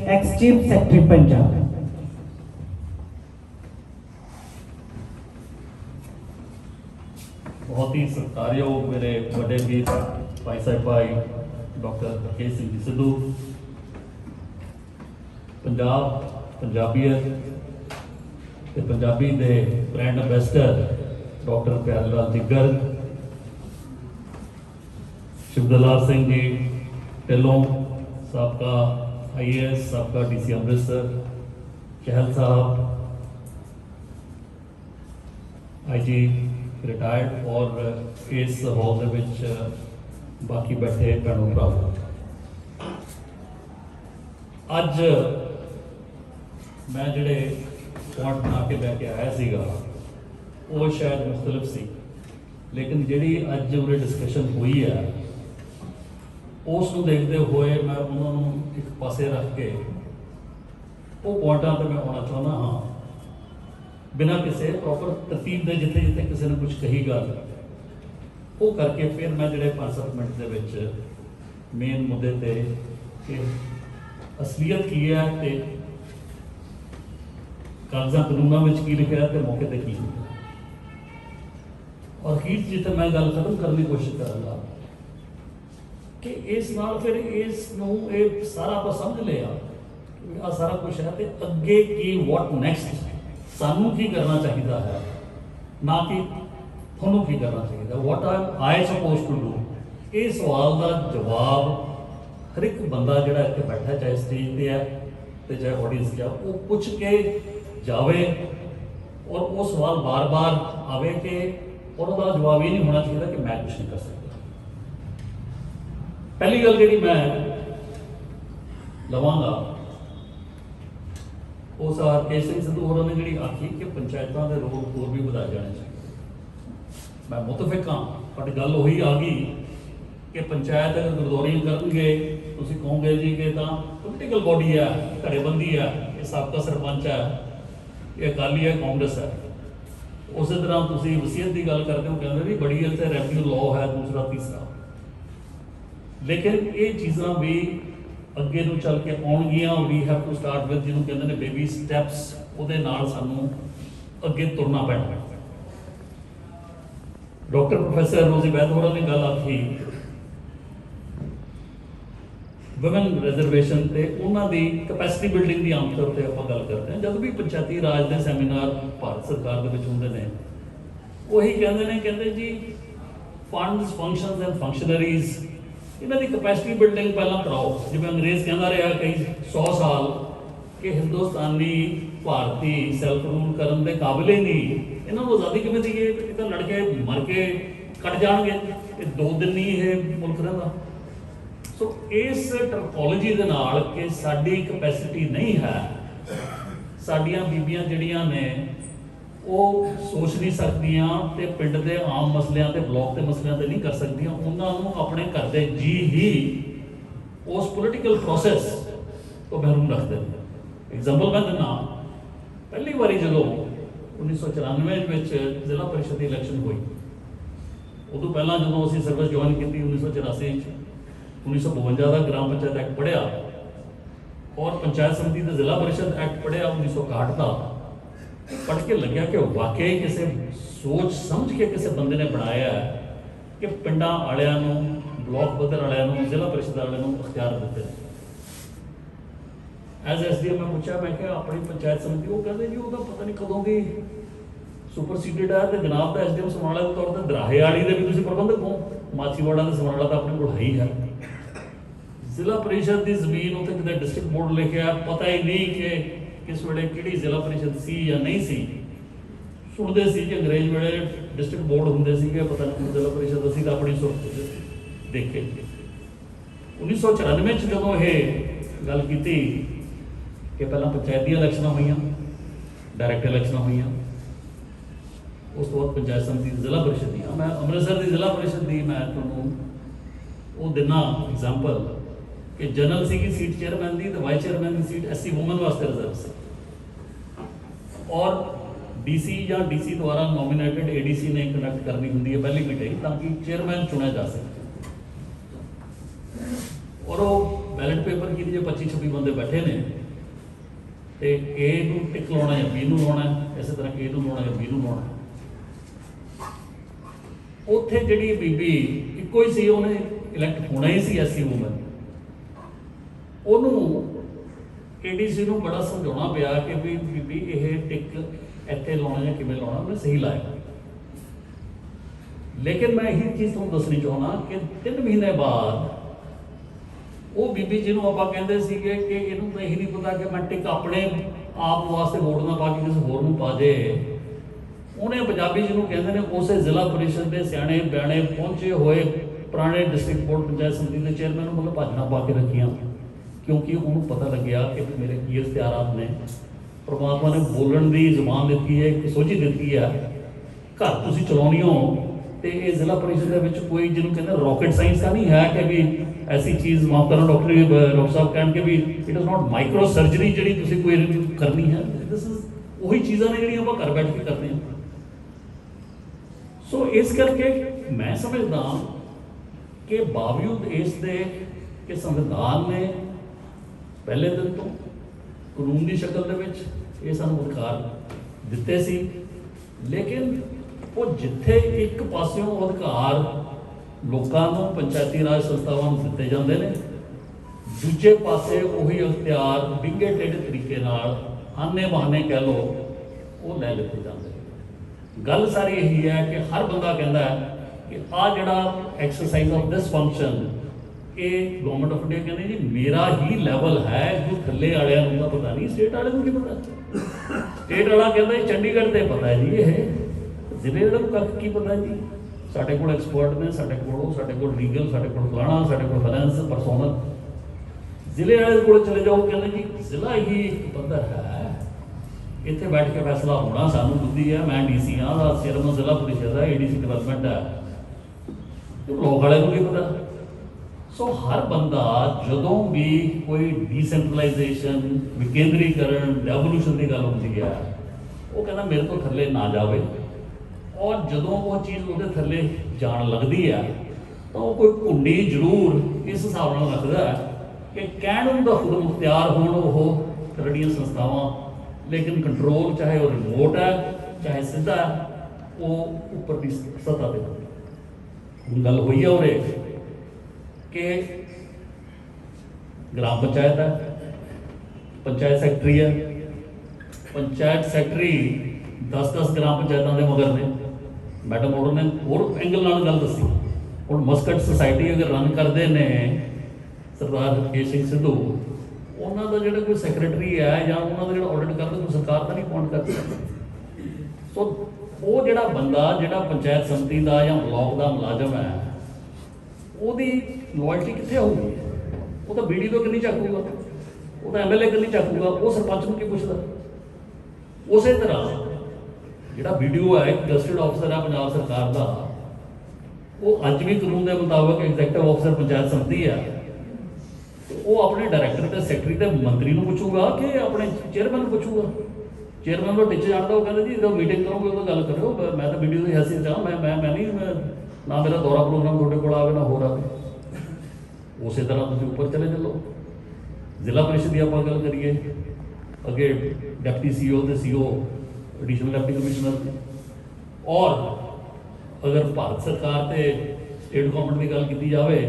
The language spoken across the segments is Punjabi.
Ex chief secretary Punjab. बहुत ही सत्कारयोग मेरे बड़े वीर भाई साहब भाई डॉक्टर हरकेश सिंह जी सिद्धू, पंजाब पंजाबीयत ते पंजाबी दे ब्रांड अंबैसडर डॉक्टर प्यारे लाल जिगर, शिवदलाल सिंह जी ढिल्लों, सबका IAS, सबका DC अमृतसर, चहल साहब IG रिटायर्ड, और इस हॉल दे विच बाकी बैठे भैनों भरावों, अज मैं जिहड़े पॉइंट बना के बह के आया सीगा वो शायद मुख्तलिफ सी, लेकिन जिहड़ी अज उरे डिस्कशन हुई है उस नूं देखते हुए मैं उन्होंने एक पासे रख के वो पॉइंटां ते मैं आना चाहना हाँ, बिना किसी प्रॉपर तरतीब दे, जिथे जिथे किसी ने कुछ कही गल वो करके फिर मैं जिहड़े 5-7 मिनट दे विच मेन मुद्दे ते कि असलीयत की है ते कागजां कानूनां विच की लिखिआ है ते मौके ते की लिखिआ, और अखीर जिथे मैं गल खत्म करने की कोशिश करांगा कि इस नाल फिर इस नूं ये सारा आप समझ लिया आ सारा कुछ है, तो अगे की वॉट नैक्सट सानू की करना चाहिए है, ना कि थोनों की करना चाहिए, what I suppose to do. ये सवाल का जवाब हर एक बंदा जिहड़ा इत्थे बैठा है, चाहे स्टेज पर है तो चाहे ऑडियंस है, वो पूछ के जावे, और वो सवाल बार बार आवे कि और उसका जवाब ये नहीं होना चाहिए कि मैं कुछ नहीं कर सकता। पहली गल जी मैं लवांगा उस हरकेश सिंह सिद्धू होरां ने जी आखी कि पंचायतों के रोल होर भी बढ़ाए जाने चाहिए। मैं मुतफिक हाँ, बट गल उही आ गई कि पंचायत अगर गुरदौरी करनगे तुसीं कहोगे जी कि पोलिटिकल बॉडी है, धड़ेबंदी है, ये साबका सरपंच है, ये अकाली है, कांग्रेस है। उस तरह तुसीं वसीयत की गल करते हो, कहते भी बड़ी इत्थे रेवन्यू लॉ है दूसरा तीसरा, लेकिन ये चीज़ां भी अगे नूं चल के आउणगियां। We have to start with जिन्हों कहते हैं बेबी स्टैप्स, उहदे नाल सानूं अगे तुरना पैना। डॉक्टर प्रोफैसर रोजी बैद होरां ने गल आखी वुमेन रिजर्वेशन ते उन्हां दी कैपेसिटी बिल्डिंग की आम तौर पर आपां गल करते हैं। जब भी पंचायती राज के सैमीनार भारत सरकार दे विच हुंदे ने, वही कहते जी फंड्स फंक्शनस एंड फंक्शनरीज इन्हां दी कैपेसिटी बिल्डिंग पहला कराओ। जिवें अंग्रेज़ कहता रहा कई 100 साल कि हिंदुस्तानी भारती सैल्फ रूल करने के काबिल ही नहीं, इन्होंने आज़ादी किवें दी है, ये तो लड़के मर के कट जाएंगे, ये 2 दिन नहीं ये मुल्क रहा। सो इस टर्मोलॉजी के नाल कि साडी कैपेसिटी नहीं है, साडियां बीबियां जिहड़ियां ने वो सोच नहीं सकदियां ते पिंड के आम मसलियां ते ब्लॉक के मसलियां ते नहीं कर सकदियां, उन्होंने अपने घर के जी ही उस पोलिटिकल प्रोसैस तो महरूम रख देंगे। एग्जाम्पल मैं दिना, पहली बारी जो 1994 जिला परिषद की इलैक्शन हुई, उदों पहला जो असीं सर्विस ज्वाइन की 1984 1952 का ग्राम पंचायत एक्ट पढ़िया और पंचायत समिति का जिला परिषद एक्ट पढ़िया 1961 का, पढ़ के लग्या कि वाकई किसी सोच समझ के किसी बंदे ने बनाया है कि पिंडां वालियां नूं, ब्लॉक पद्धर वालियां नूं, जिला परिषद वालियां नूं अख्तियार दिते। एज SDM मैं पूछा, मैं क्या अपनी पंचायत समिति, वो कहते जी वो पता नहीं कदों की सुपरसीडेड है, तो जनाब का SDM समाला के तौर पर दराहे वाली के भी तुसीं प्रबंधक हो, माछीवाड़ा का समाला तो अपने को है ही है। जिला परिषद की जमीन उत्ते किते डिस्ट्रिक्ट बोर्ड लिखा, पता ही नहीं कि किस वेले किहड़ी जिला परिषद सी या नहीं सी। सुनते सी कि अंग्रेज वेले डिस्ट्रिक्ट बोर्ड होंदे सीगे, पता नहीं जिला परिषद असीं तां अपनी सुरत देखे। 1994 जो ये गल की कि पहला पंचायती इलैक्शन हुई, डायरैक्ट इलैक्शन हुई, उस तो बाद पंचायत समिति जिला परिषद दी। मैं अमृतसर की जिला परिषद की मैं तुहानूं वो दिना एग्जाम्पल कि जनरल सी की सीट चेयरमैन की, तो वाइस चेयरमैन की सीट SC वूमन वास्ते रिजर्व से, और DC या DC द्वारा नॉमिनेटेड ADC ने कंडक्ट करनी होंगी है पहली मीटिंग, ताकि चेयरमैन चुना जा सके। और वो ਬੈਲਟ ਪੇਪਰ ਕੀ ਜੇ 25-26 ਬੰਦੇ ਬੈਠੇ ਨੇ ਤੇ A ਨੂੰ ਟਿਕ ਲਾਉਣਾ ਜਾਂ B ਨੂੰ ਲਾਉਣਾ, ਇਸੇ ਤਰ੍ਹਾਂ A ਨੂੰ ਲਾਉਣਾ ਜਾਂ B ਨੂੰ ਲਾਉਣਾ। ਉੱਥੇ ਜਿਹੜੀ ਬੀਬੀ ਇੱਕੋ ਹੀ ਸੀ, ਉਹਨੇ ਇਲੈਕਟ ਹੋਣਾ ਹੀ ਸੀ ਐਸੀ ਵੂਮਨ। ਉਹਨੂੰ ADC ਨੂੰ ਬੜਾ ਸਮਝਾਉਣਾ ਪਿਆ ਕਿ ਵੀ ਬੀਬੀ ਇਹ ਟਿਕ ਇੱਥੇ ਲਾਉਣਾ ਜਾਂ ਕਿਵੇਂ ਲਾਉਣਾ, ਉਹਨੇ ਸਹੀ ਲਾਇਆ। ਲੇਕਿਨ ਮੈਂ ਇਹੀ ਚੀਜ਼ ਤੁਹਾਨੂੰ ਦੱਸਣੀ ਚਾਹੁੰਦਾ ਕਿ 3 ਮਹੀਨੇ ਬਾਅਦ ਉਹ ਬੀਬੀ ਜਿਹਨੂੰ ਆਪਾਂ ਕਹਿੰਦੇ ਸੀਗੇ ਕਿ ਇਹਨੂੰ ਤਾਂ ਇਹੀ ਨਹੀਂ ਪਤਾ ਕਿ ਮੈਂ ਟਿਕ ਆਪਣੇ ਆਪ ਵਾਸਤੇ ਵੋਟ ਨਾ ਪਾ ਕੇ ਕਿਸੇ ਹੋਰ ਨੂੰ ਪਾ ਦੇ, ਉਹਨੇ ਪੰਜਾਬੀ ਜਿਹਨੂੰ ਕਹਿੰਦੇ ਨੇ ਉਸੇ ਜ਼ਿਲ੍ਹਾ ਪਰਿਸ਼ਦ ਦੇ ਸਿਆਣੇ ਬਿਆਣੇ ਪਹੁੰਚੇ ਹੋਏ ਪੁਰਾਣੇ ਡਿਸਟ੍ਰਿਕਟ ਬੋਰਡ ਪੰਚਾਇਤ ਸਮਿਤੀ ਦੇ ਚੇਅਰਮੈਨ ਨੂੰ ਮਤਲਬ ਭਾਜਣਾ ਪਾ ਕੇ ਰੱਖੀਆਂ, ਕਿਉਂਕਿ ਉਹਨੂੰ ਪਤਾ ਲੱਗਿਆ ਕਿ ਮੇਰੇ ਕੀ ਇਖਤਿਆਰਾਤ ਨੇ। ਪਰਮਾਤਮਾ ਨੇ ਬੋਲਣ ਦੀ ਜ਼ੁਬਾਨ ਦਿੱਤੀ ਹੈ, ਇੱਕ ਸੋਝੀ ਦਿੱਤੀ ਹੈ, ਘਰ ਤੁਸੀਂ ਚਲਾਉਣੀ ਹੋ। ਤੇ ਇਹ ਜ਼ਿਲ੍ਹਾ ਪਰਿਸ਼ਦ ਦੇ ਵਿੱਚ ਕੋਈ ਜਿਹਨੂੰ ਕਹਿੰਦੇ ਰॉकेट ਸਾਇੰਸ ਤਾਂ ਨਹੀਂ ਹੈ ਕਿ ਵੀ ਐਸੀ ਚੀਜ਼ ਮਾਫ ਕਰਨਾ ਡਾਕਟਰ ਸਾਹਿਬ ਕਹਿਣਗੇ ਵੀ it is not microsurgery ਜਿਹੜੀ ਤੁਸੀਂ ਕੋਈ ਕਰਨੀ ਹੈ। ਦਿਸ ਇਜ਼ ਉਹੀ ਚੀਜ਼ਾਂ ਨੇ ਜਿਹੜੀਆਂ ਆਪਾਂ ਘਰ ਬੈਠ ਕੇ ਕਰਦੇ ਹਾਂ। ਸੋ ਇਸ ਕਰਕੇ ਮੈਂ ਸਮਝਦਾ ਕਿ ਬਾਵਜੂਦ ਇਸ ਦੇ ਕਿ ਸੰਵਿਧਾਨ ਨੇ ਪਹਿਲੇ ਦਿਨ ਤੋਂ ਕਾਨੂੰਨ ਦੀ ਸ਼ਕਲ ਦੇ ਵਿੱਚ ਇਹ ਸਾਨੂੰ ਅਧਿਕਾਰ ਦਿੱਤੇ ਸੀ, ਲੇਕਿਨ ਉਹ ਜਿੱਥੇ ਇੱਕ ਪਾਸਿਓਂ ਅਧਿਕਾਰ ਲੋਕਾਂ ਨੂੰ ਪੰਚਾਇਤੀ ਰਾਜ ਸੰਸਥਾਵਾਂ ਨੂੰ ਦਿੱਤੇ ਜਾਂਦੇ ਨੇ, ਦੂਜੇ ਪਾਸੇ ਉਹੀ ਅਖਤਿਆਰ ਵਿੰਗੇ ਟੇਢੇ ਤਰੀਕੇ ਨਾਲ ਆਨੇ ਬਹਾਨੇ ਕਹਿ ਲਓ ਉਹ ਲੈ ਲਿੱਤੇ ਜਾਂਦੇ ਨੇ। ਗੱਲ ਸਾਰੀ ਇਹੀ ਹੈ ਕਿ ਹਰ ਬੰਦਾ ਕਹਿੰਦਾ ਹੈ ਕਿ ਆਹ ਜਿਹੜਾ ਐਕਸਰਸਾਈਜ਼ ਆਫ ਦਿਸ ਫੰਕਸ਼ਨ ਇਹ ਗਵਰਨਮੈਂਟ ਆਫ ਇੰਡੀਆ ਕਹਿੰਦੇ ਜੀ ਮੇਰਾ ਹੀ ਲੈਵਲ ਹੈ, ਜੋ ਥੱਲੇ ਵਾਲਿਆਂ ਨੂੰ ਤਾਂ ਪਤਾ ਨਹੀਂ, ਸਟੇਟ ਵਾਲਿਆਂ ਨੂੰ ਕੀ ਪਤਾ। ਸਟੇਟ ਵਾਲਾ ਕਹਿੰਦਾ ਚੰਡੀਗੜ੍ਹ ਤੇ ਪਤਾ ਹੈ ਜੀ, ਇਹ ਜ਼ਿਲ੍ਹੇ ਦਾ ਕੱਖ ਕੀ ਪਤਾ ਜੀ। ਸਾਡੇ ਕੋਲ ਐਕਸਪਰਟ ਨੇ, ਸਾਡੇ ਕੋਲ ਲੀਗਲ, ਸਾਡੇ ਕੋਲ ਫਲਾਣਾ, ਸਾਡੇ ਕੋਲ ਫਾਈਨੈਂਸ ਪਰਸੋਨਲ। ਜ਼ਿਲ੍ਹੇ ਵਾਲੇ ਕੋਲ ਚਲੇ ਜਾਓ, ਕਹਿੰਦੇ ਜੀ ਜ਼ਿਲ੍ਹਾ ਹੀ ਇੱਕ ਪੱਧਰ ਹੈ, ਇੱਥੇ ਬੈਠ ਕੇ ਫੈਸਲਾ ਹੋਣਾ ਸਾਨੂੰ ਬੁੱਧੀ ਹੈ, ਮੈਂ DC ਹਾਂ ਦਾ ਚੇਅਰਮੈਨ ਜ਼ਿਲ੍ਹਾ ਪਰਿਸ਼ਦ ਹੈ, ADC ਡਿਵੈਲਪਮੈਂਟ ਹੈ, ਲੋਕ ਵਾਲੇ ਨੂੰ ਕੀ ਪਤਾ। ਸੋ ਹਰ ਬੰਦਾ ਜਦੋਂ ਵੀ ਕੋਈ ਡੀਸੈਂਟਰਲਾਈਜੇਸ਼ਨ, ਵਿਕੇਂਦਰੀਕਰਨ, ਡੈਵੋਲੂਸ਼ਨ ਦੀ ਗੱਲ ਹੁੰਦੀ ਹੈ, ਉਹ ਕਹਿੰਦਾ ਮੇਰੇ ਤੋਂ ਥੱਲੇ ਨਾ ਜਾਵੇ। ਔਰ ਜਦੋਂ ਉਹ ਚੀਜ਼ ਉਹਦੇ ਥੱਲੇ ਜਾਣ ਲੱਗਦੀ ਹੈ ਤਾਂ ਉਹ ਕੋਈ ਘੁੰਡੀ ਜ਼ਰੂਰ ਇਸ ਹਿਸਾਬ ਨਾਲ ਰੱਖਦਾ ਕਿ ਕਹਿਣ ਨੂੰ ਤਾਂ ਖੁਦ ਮੁਖਤਿਆਰ ਹੋਣ ਉਹ ਕਰੜੀਆਂ ਸੰਸਥਾਵਾਂ, ਲੇਕਿਨ ਕੰਟਰੋਲ ਚਾਹੇ ਉਹ ਰਿਮੋਟ ਹੈ ਚਾਹੇ ਸਿੱਧਾ ਉਹ ਉੱਪਰਲੀ ਸਤ੍ਹਾ ਤੇ। ਹੁਣ ਗੱਲ ਹੋਈ ਹੈ ਉਰੇ ਕਿ ਗ੍ਰਾਮ ਪੰਚਾਇਤ ਹੈ, ਪੰਚਾਇਤ ਸੈਕਟਰੀ ਹੈ, ਪੰਚਾਇਤ ਸੈਕਟਰੀ 10-10 ਗ੍ਰਾਮ ਪੰਚਾਇਤਾਂ ਦੇ ਮਗਰ ਨੇ। ਮੈਡਮ ਔਰ ਨੇ ਹੋਰ ਐਂਗਲ ਨਾਲ ਗੱਲ ਦੱਸੀ। ਹੁਣ ਮਸਕਟ ਸੁਸਾਇਟੀ ਅਗਰ ਰਨ ਕਰਦੇ ਨੇ ਸਰਦਾਰ ਰਕੇਸ਼ ਸਿੰਘ ਸਿੱਧੂ, ਉਹਨਾਂ ਦਾ ਜਿਹੜਾ ਕੋਈ ਸੈਕਟਰੀ ਹੈ ਜਾਂ ਉਹਨਾਂ ਦਾ ਜਿਹੜਾ ਆਡਿਟ ਕਰਦਾ ਕੋਈ ਸਰਕਾਰ ਤਾਂ ਨਹੀਂ ਅਪਾਇੰਟ ਕਰਦੀ। ਸੋ ਉਹ ਜਿਹੜਾ ਬੰਦਾ ਜਿਹੜਾ ਪੰਚਾਇਤ ਸਮਿਤੀ ਦਾ ਜਾਂ ਬਲਾਕ ਦਾ ਮੁਲਾਜ਼ਮ ਹੈ, ਉਹਦੀ ਲੋਇਲਟੀ ਕਿੱਥੇ ਹੋਊਗੀ? ਉਹ ਤਾਂ BDO ਤੋਂ ਕਿੰਨੀ ਚੱਕੂਗਾ, ਉਹ ਤਾਂ MLA ਕਿੰਨੀ ਚੱਕੂਗਾ, ਉਹ ਸਰਪੰਚ ਨੂੰ ਕੀ ਪੁੱਛਦਾ। ਉਸੇ ਤਰ੍ਹਾਂ ਜਿਹੜਾ BDO ਹੈ, ਇੱਕ ਗਜ਼ਟਡ ਆਫਸਰ ਹੈ ਪੰਜਾਬ ਸਰਕਾਰ ਦਾ, ਉਹ ਅੱਜ ਵੀ ਕਾਨੂੰਨ ਦੇ ਮੁਤਾਬਕ ਐਗਜ਼ੈਕਟਿਵ ਆਫਸਰ ਪੰਚਾਇਤ ਸਮਿਤੀ ਹੈ, ਉਹ ਆਪਣੇ ਡਾਇਰੈਕਟਰ ਤੇ ਸੈਕਟਰੀ ਤੇ ਮੰਤਰੀ ਨੂੰ ਪੁੱਛੂਗਾ ਕਿ ਆਪਣੇ ਚੇਅਰਮੈਨ ਨੂੰ ਪੁੱਛੂਗਾ। ਚੇਅਰਮੈਨ ਨੂੰ ਟਿੱਚ ਜਾਣਦਾ, ਉਹ ਕਹਿੰਦਾ ਜੀ ਜਦੋਂ ਮੀਟਿੰਗ ਕਰੋਗੇ ਉਦੋਂ ਗੱਲ ਕਰਿਓ, ਮੈਂ ਤਾਂ BDO ਦੀ ਹੈਸੀਅਤ ਚਾਹਾਂ, ਮੈਂ ਨਹੀਂ ਨਾ ਮੇਰਾ ਦੌਰਾ ਪ੍ਰੋਗਰਾਮ ਤੁਹਾਡੇ ਕੋਲ ਆਵੇ ਨਾ ਹੋਰ ਆਵੇ। ਉਸੇ ਤਰ੍ਹਾਂ ਤੁਸੀਂ ਉੱਪਰ ਚਲੇ ਚੱਲੋ। ਜ਼ਿਲ੍ਹਾ ਪਰਿਸ਼ਦ ਦੀ ਆਪਾਂ ਗੱਲ ਕਰੀਏ, ਅੱਗੇ ਡਿਪਟੀ CEO ਤੇ CO, ਐਡੀਸ਼ਨਲ ਡਿਪਟੀ ਕਮਿਸ਼ਨਰ ਨੇ। ਔਰ ਅਗਰ ਭਾਰਤ ਸਰਕਾਰ ਤੇ ਸਟੇਟ ਗਵਰਨਮੈਂਟ ਦੀ ਗੱਲ ਕੀਤੀ ਜਾਵੇ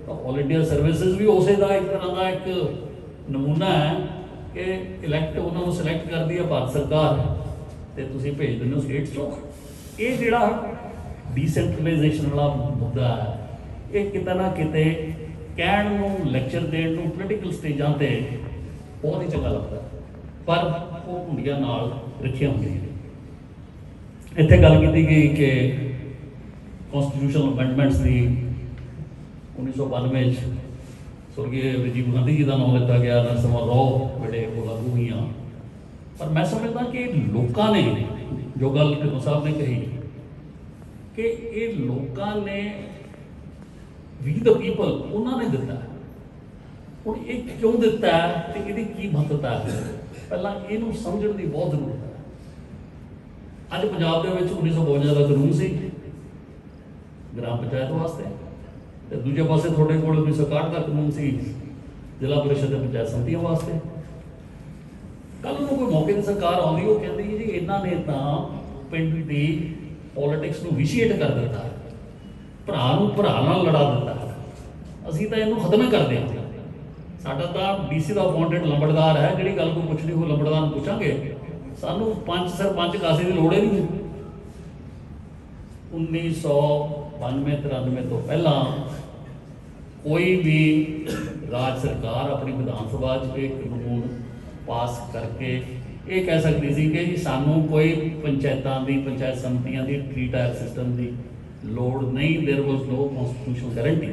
ਤਾਂ ਆਲ ਇੰਡੀਆ ਸਰਵਿਸਿਜ਼ ਵੀ ਉਸੇ ਦਾ ਇੱਕ ਤਰ੍ਹਾਂ ਦਾ ਇੱਕ ਨਮੂਨਾ ਹੈ ਕਿ ਇਲੈਕਟ ਉਹਨਾਂ ਨੂੰ ਸਿਲੈਕਟ ਕਰਦੀ ਹੈ ਭਾਰਤ ਸਰਕਾਰ ਤੇ ਤੁਸੀਂ ਭੇਜ ਦਿੰਦੇ ਹੋ ਸਟੇਟਸ ਤੋਂ। ਇਹ ਜਿਹੜਾ ਡੀਸੈਂਟਰਲਾਈਜੇਸ਼ਨ ਵਾਲਾ ਮੁੱਦਾ ਹੈ, ਇਹ ਕਿਤੇ ਨਾ ਕਿਤੇ ਕਹਿਣ ਨੂੰ, ਲੈਕਚਰ ਦੇਣ ਨੂੰ ਪੋਲੀਟੀਕਲ ਸਟੇਜਾਂ ਤੇ ਬਹੁਤ ਹੀ ਚੰਗਾ ਲੱਗਦਾ, ਪਰ ਉਹ ਕੁੰਡੀਆਂ ਨਾਲ ਰੱਖੀਆਂ ਹੁੰਦੀਆਂ ਨੇ। ਇੱਥੇ ਗੱਲ ਕੀਤੀ ਗਈ ਕਿ ਕਨਸਟੀਟਿਊਸ਼ਨਲ ਅਮੈਂਡਮੈਂਟਸ ਦੀ 1992 'ਚ ਸਵਰਗੀ ਰਾਜੀਵ ਗਾਂਧੀ ਜੀ ਦਾ ਨਾਮ ਦਿੱਤਾ ਗਿਆ, ਨਰਸਿਮਹਾ ਰਾਓ ਵੇਲੇ ਉਹ ਲਾਗੂ ਹੋਈਆਂ। ਪਰ ਮੈਂ ਸਮਝਦਾ ਕਿ ਲੋਕਾਂ ਨੇ ਜੋ ਗੱਲ ਢਿੱਲੋਂ ਸਾਹਿਬ ਨੇ ਕਹੀ ਕਿ ਇਹ ਲੋਕਾਂ ਨੇ ਵੀ ਦ ਪੀਪਲ ਉਹਨਾਂ ਨੇ ਦਿੱਤਾ। ਹੁਣ ਇਹ ਕਿਉਂ ਦਿੱਤਾ ਤੇ ਇਹਦੀ ਕੀ ਮਹੱਤਤਾ ਹੈ, ਪਹਿਲਾਂ ਇਹਨੂੰ ਸਮਝਣ ਦੀ ਬਹੁਤ ਜ਼ਰੂਰਤ ਹੈ। ਅੱਜ ਪੰਜਾਬ ਦੇ ਵਿੱਚ 1952 ਦਾ ਕਾਨੂੰਨ ਸੀ ਗ੍ਰਾਮ ਪੰਚਾਇਤ ਵਾਸਤੇ, ਤੇ ਦੂਜੇ ਪਾਸੇ ਤੁਹਾਡੇ ਕੋਲ 1961 ਦਾ ਕਾਨੂੰਨ ਸੀ ਜ਼ਿਲ੍ਹਾ ਪਰਿਸ਼ਦ ਤੇ ਪੰਚਾਇਤ ਸਮਿਤੀਆਂ ਵਾਸਤੇ। ਕੱਲ੍ਹ ਨੂੰ ਕੋਈ ਮੌਕੇ 'ਤੇ ਸਰਕਾਰ ਆਉਂਦੀ, ਉਹ ਕਹਿੰਦੀ ਜੀ ਇਹਨਾਂ ਨੇ ਤਾਂ ਪਿੰਡ ਦੀ ਪੋਲੀਟਿਕਸ ਨੂੰ ਵਿਸ਼ੀਏਟ ਕਰ ਦਿੱਤਾ, ਭਰਾ ਨੂੰ ਭਰਾ ਨਾਲ ਲੜਾ ਦਿੱਤਾ, ਅਸੀਂ ਤਾਂ ਇਹਨੂੰ ਖਤਮ ਹੀ ਕਰ ਦਿਆਂਗੇ। ਸਾਡਾ ਤਾਂ ਡੀਸੀ ਦਾ ਅਪਾਇੰਟਡ ਲੰਬੜਦਾਰ ਹੈ, ਜਿਹੜੀ ਗੱਲ ਕੋਈ ਪੁੱਛਣੀ ਹੋ ਲੰਬੜਦਾਰ ਨੂੰ ਪੁੱਛਾਂਗੇ, ਸਾਨੂੰ ਪੰਚ ਸਰਪੰਚ ਕਾਸੇ ਦੀ ਲੋੜ ਹੀ ਨਹੀਂ। 1992-93 ਤੋਂ ਪਹਿਲਾਂ ਕੋਈ ਵੀ ਰਾਜ ਸਰਕਾਰ ਆਪਣੀ ਵਿਧਾਨ ਸਭਾ 'ਚ ਇਹ ਕਾਨੂੰਨ ਪਾਸ ਕਰਕੇ ਇਹ ਕਹਿ ਸਕਦੀ ਸੀ ਕਿ ਜੀ ਸਾਨੂੰ ਕੋਈ ਪੰਚਾਇਤਾਂ ਦੀ, ਪੰਚਾਇਤ ਸਮਿਤੀਆਂ ਦੀ 3 ਟਾਇਰ ਸਿਸਟਮ ਦੀ ਲੋੜ ਨਹੀਂ। There was no constitutional guarantee.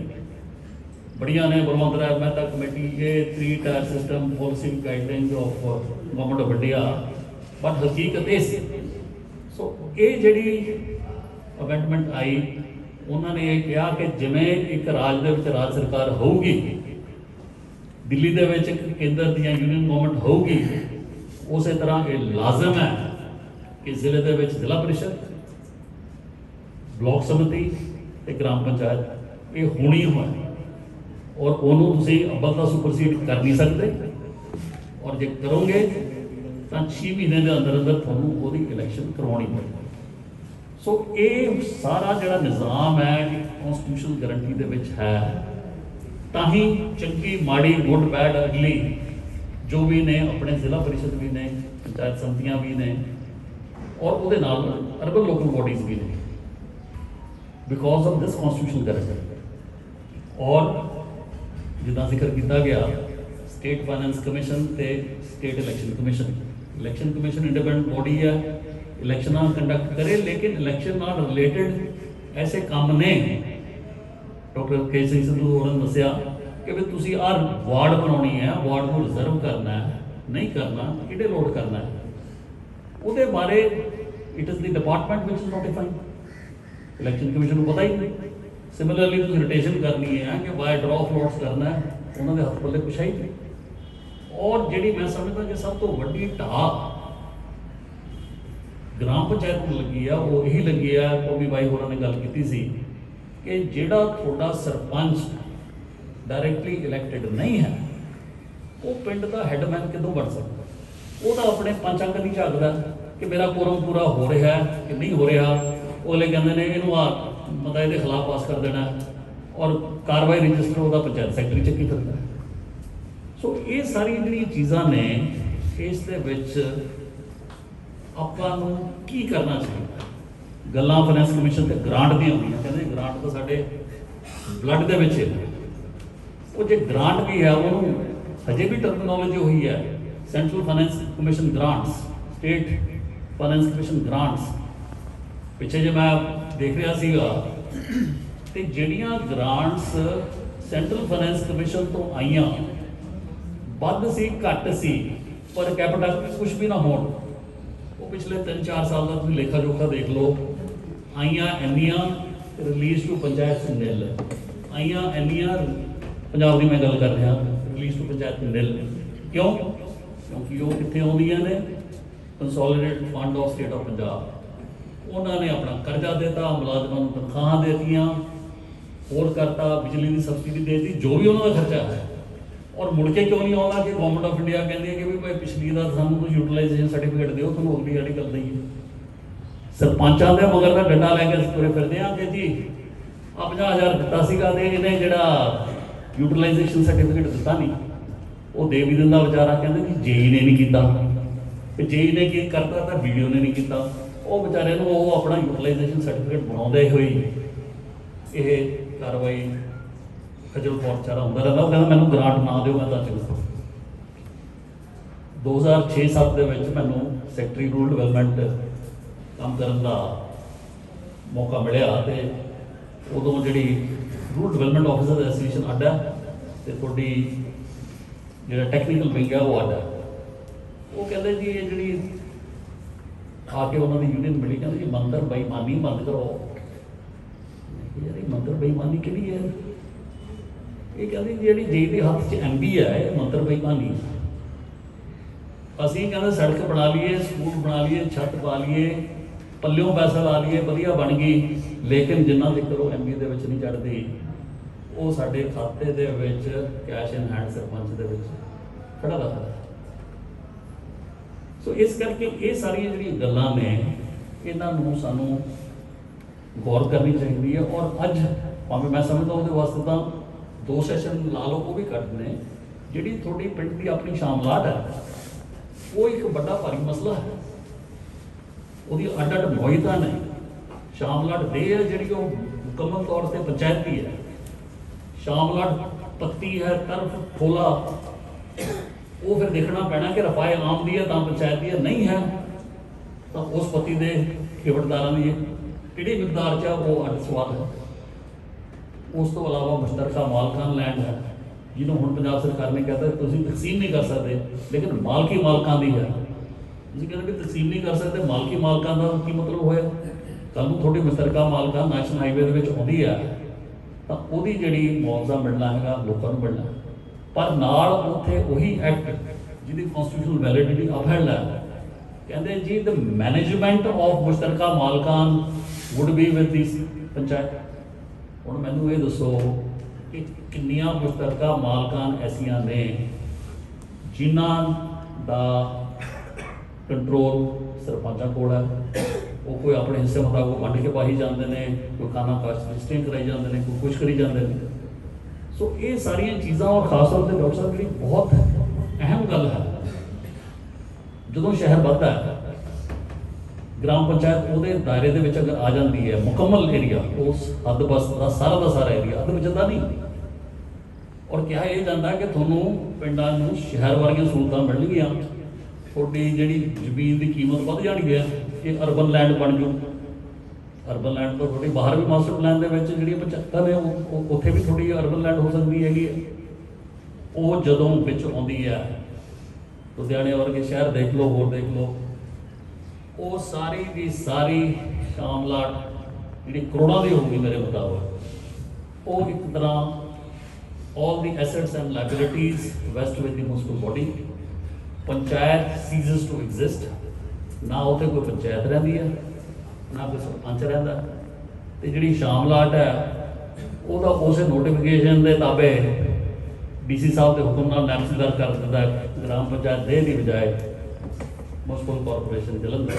बड़िया ने बलवंत राय मेहता कमेटी ये 3 tier system policy guidelines of government of India, but हकीकत ये सी। सो ये जिहड़ी अमेंडमेंट आई, उन्होंने ये कहा कि जिवें एक राज दे विच राज सरकार होगी, दिल्ली दे विच केंद्र दी यूनियन गवर्नमेंट होगी, उस तरह ये लाजम है कि जिले दे विच जिला परिषद, ब्लॉक समिति ते ग्राम पंचायत ये होनी है, और उन्होंने तुसीं अव्वल तां सुपरसीड कर नहीं सकते, और जे करोगे तो 6 महीने के अंदर अंदर तुहानूं ओहदी इलैक्शन करवाउणी पवेगी। सो ये सारा जिहड़ा निज़ाम है कॉन्स्टिट्यूशनल गारंटी दे विच है, तां ही चंगी माड़ी गुड बैड अगली जो भी ने अपने जिला परिषद भी ने, पंचायत समितियां भी ने, और उहदे नाल अर्बन लोकल बॉडीज़ भी ने, because of this constitutional guarantee. और जिदा जिक्र किया गया स्टेट फाइनेंस कमीशन ते state election commission, election commission independent body है, इलैक्शन कंडक्ट करे, लेकिन इलैक्शन नाल रिलेटेड ऐसे काम ने डॉक्टर के सिंह सिद्धू होरें दस्सिया कि भी तुसी हर वार्ड बनानी है, वार्ड को रिजर्व करना है, नहीं करना, किहड़े लोड करना है, उहदे बारे it is the department which is notifying. Election commission को पता ही नहीं। सिमिलरली तुसीं रोटेशन करनी है कि बाय ड्रॉ ऑफ लॉट्स करना है, उन्होंने हथ पल्ले कुछ है ही नहीं। और जिहड़ी मैं समझदा कि सब तो वड्डी ढाह ग्राम पंचायत को लगी है, वो यही लगी है, कौमी बाई होरां ने गल कीती सी कि जिहड़ा तुहाडा सरपंच डायरैक्टली इलैक्टेड नहीं है, वो पिंड का हैडमैन कितों बन सकता? वो तो अपने पंच अंक नहीं झाकदा कि मेरा कोरम पूरा हो रहा है कि नहीं हो रहा। वो अगले कहते हैं इनू आ मतलब ये खिलाफ पास कर देना है, और कार्रवाई रजिस्टर वो पंचायत सैकटरी चक्की फिरता है। सो ये सारी जी चीज़ा ने इस आपां नूं की करना चाहिए। गल्लां फाइनेंस कमीशन ते ग्रांट दी होंदियां, कहते ग्रांट तो साडे ब्लड दे विच है, वो जो ग्रांट भी है वो हजे भी टर्मिनोलॉजी हुई है central finance commission grants, state finance commission grants. पिछे जो मैं देख रहा सीगा ते जिहड़ियां ग्रांट्स सेंट्रल फाइनेंस कमीशन तो आईयां वध सी घट सी पर कैपिटा कुछ भी ना होण, वो पिछले 3-4 साल का तुसीं लेखा जोखा देख लो, आईयां इन्नियां रिलीज टू पंचायत निल, आईयां इन्नियां पंजाब की मैं गल कर रहा, रिलीज टू पंचायत निल। क्यों? क्योंकि वो कित्थे आउंदियां ने consolidated fund of state of Punjab, उन्होंने अपना कर्जा देता, मुलाजमान को तनख्वाह देतियां, होर करता, बिजली की सबसिडी देती, जो भी उन्होंने खर्चा है। और मुड़ के क्यों नहीं आता कि गवर्नमेंट ऑफ इंडिया कहती है कि भी भाई पिछली का सानू कुछ यूटिलाइजेशन सर्टिफिकेट दो, तुम अगली वाली कर दईए। सरपंचों के मगर का डंडा लैके तुरे फिरते हैं कि जी आ 50,000 दिता सीगा ते इन्हें जिहड़ा यूटिलाइजेशन सर्टिफिकेट दिता नहीं, वो दे भी दिंदा बेचारा, कहते कि जेई ने नहीं किया, जेई ने की करता तो वीडियो ने नहीं किया, वो बेचारे वो अपना यूटिलाइजेशन सर्टिफिकेट बनाते हुए ये कार्रवाई खजल खौर चारा होंदा रहता। वो कहता मैंने ग्रांट ना दो, मैं चलता। 2006-7 के मैनू सैकटरी रूरल डिवेलपमेंट काम करने का मौका मिले, तो उदों जी रूरल डिवेलपमेंट ऑफिसर एसोसीएशन अड्डा तो थोड़ी जो टैक्नीकल विंग है वो अड्डा। वो कहते जी ये जी आके उन्होंने यूनियन मिली, कहते जी मंदिर बेईमानी बंद करो। यार ये मंदिर बेईमानी कि है? ये कहते जी जे के हाथ च MB है, ये मंदिर बेईमानी। असीं कहते सड़क बना लीए, स्कूल बना लीए, छत पा लीए, पल्लियों पैसा ला लीए, वधिया बन गई, लेकिन जिन्ना तक वो MB दे विच नहीं चढ़ती, ਉਹ ਸਾਡੇ ਖਾਤੇ ਦੇ ਵਿੱਚ ਕੈਸ਼ ਇਨ ਹੈਂਡ ਸਰਪੰਚ ਦੇ ਵਿੱਚ ਖੜਾ ਰੱਖਦਾ ਹੈ। ਸੋ ਇਸ ਕਰਕੇ ਇਹ ਸਾਰੀਆਂ ਜਿਹੜੀਆਂ ਗੱਲਾਂ ਨੇ ਇਹਨਾਂ ਨੂੰ ਸਾਨੂੰ ਗੌਰ ਕਰਨੀ ਚਾਹੀਦੀ ਹੈ। ਔਰ ਅੱਜ ਭਾਵੇਂ ਮੈਂ ਸਮਝਦਾ ਉਹਦੇ ਵਾਸਤੇ ਤਾਂ 2 ਸੈਸ਼ਨ ਲਾ ਲਓ, ਉਹ ਵੀ ਘੱਟ ਨੇ। ਜਿਹੜੀ ਤੁਹਾਡੀ ਪਿੰਡ ਦੀ ਆਪਣੀ ਸ਼ਾਮਲਾਟ ਹੈ ਉਹ ਇੱਕ ਵੱਡਾ ਭਾਰੀ ਮਸਲਾ ਹੈ। ਉਹਦੀ ਅੱਡ ਮੌਜੂਦਾ ਨੇ ਸ਼ਾਮਲਾਟ ਦੇ ਹੈ ਜਿਹੜੀ ਉਹ ਮੁਕੰਮਲ ਤੌਰ ਤੇ ਪੰਚਾਇਤੀ ਹੈ। ਸ਼ਾਮਲਾਟ ਪੱਤੀ ਹੈ ਤਰਫ ਠੋਲਾ, ਉਹ ਫਿਰ ਦੇਖਣਾ ਪੈਣਾ ਕਿ ਰਫਾਏ ਆਮ ਦੀ ਹੈ ਤਾਂ ਪੰਚਾਇਤੀ ਹੈ, ਨਹੀਂ ਹੈ ਤਾਂ ਉਸ ਪੱਤੀ ਦੇ ਖੇਵਟਦਾਰਾਂ ਦੀ ਕਿਹੜੀ ਮਿਕਦਾਰ 'ਚ ਆ ਉਹ ਅੱਡ ਸਵਾਲ ਹੈ। ਉਸ ਤੋਂ ਇਲਾਵਾ ਮੁਸ਼ਤਰਕਾ ਮਾਲਕਾਨ ਲੈਂਡ ਹੈ ਜਿਹਨੂੰ ਹੁਣ ਪੰਜਾਬ ਸਰਕਾਰ ਨੇ ਕਹਿੰਦਾ ਤੁਸੀਂ ਤਕਸੀਮ ਨਹੀਂ ਕਰ ਸਕਦੇ, ਲੇਕਿਨ ਮਾਲਕੀ ਮਾਲਕਾਂ ਦੀ ਹੈ। ਤੁਸੀਂ ਕਹਿੰਦੇ ਵੀ ਤਕਸੀਮ ਨਹੀਂ ਕਰ ਸਕਦੇ, ਮਾਲਕੀ ਮਾਲਕਾਂ ਦਾ ਕੀ ਮਤਲਬ ਹੋਇਆ? ਕੱਲ੍ਹ ਨੂੰ ਤੁਹਾਡੀ ਮੁਸ਼ਤਰਕਾ ਮਾਲਕਾਂ ਨੈਸ਼ਨਲ ਹਾਈਵੇ ਦੇ ਵਿੱਚ ਆਉਂਦੀ ਹੈ ਤਾਂ ਉਹਦੀ ਜਿਹੜੀ ਮੁਆਵਜ਼ਾ ਮਿਲਣਾ ਹੈਗਾ ਲੋਕਾਂ ਨੂੰ ਮਿਲਣਾ, ਪਰ ਨਾਲ ਉੱਥੇ ਉਹੀ ਐਕਟ ਜਿਹਦੀ ਕਨਸਟੀਟਿਊਸ਼ਨਲ ਵੈਲਿਡਿਟੀ ਅਪਹੈਲਡ ਹੈ, ਕਹਿੰਦੇ ਜੀ ਦ ਮੈਨੇਜਮੈਂਟ ਆਫ ਮੁਸ਼ਤਰਕਾ ਮਾਲਕਾਨ would be with this panchayat. ਹੁਣ ਮੈਨੂੰ ਇਹ ਦੱਸੋ ਕਿ ਕਿੰਨੀਆਂ ਮੁਸ਼ਤਰਕਾ ਮਾਲਕਾਨ ਐਸੀਆਂ ਨੇ ਜਿਨ੍ਹਾਂ ਦਾ ਕੰਟਰੋਲ ਸਰਪੰਚਾਂ ਕੋਲ ਹੈ। ਉਹ ਕੋਈ ਆਪਣੇ ਹਿੱਸੇ ਮੁਤਾਬਕ ਵੰਡ ਕੇ ਪਾਈ ਜਾਂਦੇ ਨੇ, ਕੋਈ ਖਾਨਾ ਕਾਸ਼ ਰਜਿਸਟਰਿੰਗ ਕਰਾਈ ਜਾਂਦੇ ਨੇ, ਕੋਈ ਕੁਛ ਕਰੀ ਜਾਂਦੇ ਨੇ। ਸੋ ਇਹ ਸਾਰੀਆਂ ਚੀਜ਼ਾਂ ਔਰ ਖਾਸ ਤੌਰ ਤੇ ਡਾਕਟਰ ਸਾਹਿਬ ਜਿਹੜੀ ਬਹੁਤ ਅਹਿਮ ਗੱਲ ਹੈ, ਜਦੋਂ ਸ਼ਹਿਰ ਵੱਧਦਾ ਹੈ ਗ੍ਰਾਮ ਪੰਚਾਇਤ ਉਹਦੇ ਦਾਇਰੇ ਦੇ ਵਿੱਚ ਅਗਰ ਆ ਜਾਂਦੀ ਹੈ ਮੁਕੰਮਲ ਏਰੀਆ, ਉਸ ਹੱਦ ਬਸਤ ਦਾ ਸਾਰਾ ਏਰੀਆ ਅੱਧ ਵਿੱਚ ਜਾਂਦਾ ਨਹੀਂ। ਔਰ ਕਿਹਾ ਇਹ ਜਾਂਦਾ ਕਿ ਤੁਹਾਨੂੰ ਪਿੰਡਾਂ ਨੂੰ ਸ਼ਹਿਰ ਵਰਗੀਆਂ ਸਹੂਲਤਾਂ ਮਿਲਣਗੀਆਂ, ਤੁਹਾਡੀ ਜਿਹੜੀ ਜ਼ਮੀਨ ਦੀ ਕੀਮਤ ਵੱਧ ਜਾਣੀ ਹੈ, ਇਹ ਅਰਬਨ ਲੈਂਡ ਬਣ ਜੂ। ਅਰਬਨ ਲੈਂਡ ਤੋਂ ਤੁਹਾਡੀ ਬਾਹਰ ਵੀ ਮਾਸਟਰ ਪਲਾਨ ਦੇ ਵਿੱਚ ਜਿਹੜੀਆਂ ਪੰਚਾਇਤਾਂ ਨੇ ਉੱਥੇ ਵੀ ਤੁਹਾਡੀ ਅਰਬਨ ਲੈਂਡ ਹੋ ਸਕਦੀ ਹੈਗੀ ਹੈ। ਉਹ ਜਦੋਂ ਵਿੱਚ ਆਉਂਦੀ ਹੈ, ਲੁਧਿਆਣੇ ਵਰਗੇ ਸ਼ਹਿਰ ਦੇਖ ਲਓ, ਹੋਰ ਦੇਖ ਲਓ, ਉਹ ਸਾਰੀ ਦੀ ਸਾਰੀ ਸ਼ਾਮਲਾਟ ਜਿਹੜੀ ਕਰੋੜਾਂ ਦੀ ਹੋਊਗੀ ਮੇਰੇ ਮੁਤਾਬਕ, ਉਹ ਇੱਕ ਤਰ੍ਹਾਂ all the assets and liabilities vest with the municipal body, panchayat ceases to exist। ਨਾ ਉੱਥੇ ਕੋਈ ਪੰਚਾਇਤ ਰਹਿੰਦੀ ਹੈ, ਨਾ ਕੋਈ ਸਰਪੰਚ ਰਹਿੰਦਾ, ਤੇ ਜਿਹੜੀ ਸ਼ਾਮਲਾਟ ਹੈ ਉਹਦਾ ਉਸੇ ਨੋਟੀਫਿਕੇਸ਼ਨ ਦੇ ਤਾਬੇ ਡੀਸੀ ਸਾਹਿਬ ਦੇ ਹੁਕਮ ਨਾਲ ਨੈਪਸੀਦਾਰ ਕਰ ਦਿੰਦਾ ਹੈ ਗ੍ਰਾਮ ਪੰਚਾਇਤ ਦੇ ਦੀ ਬਜਾਏ ਮੁਨਸਿਪਲ ਕਾਰਪੋਰੇਸ਼ਨ ਜਲੰਧਰ।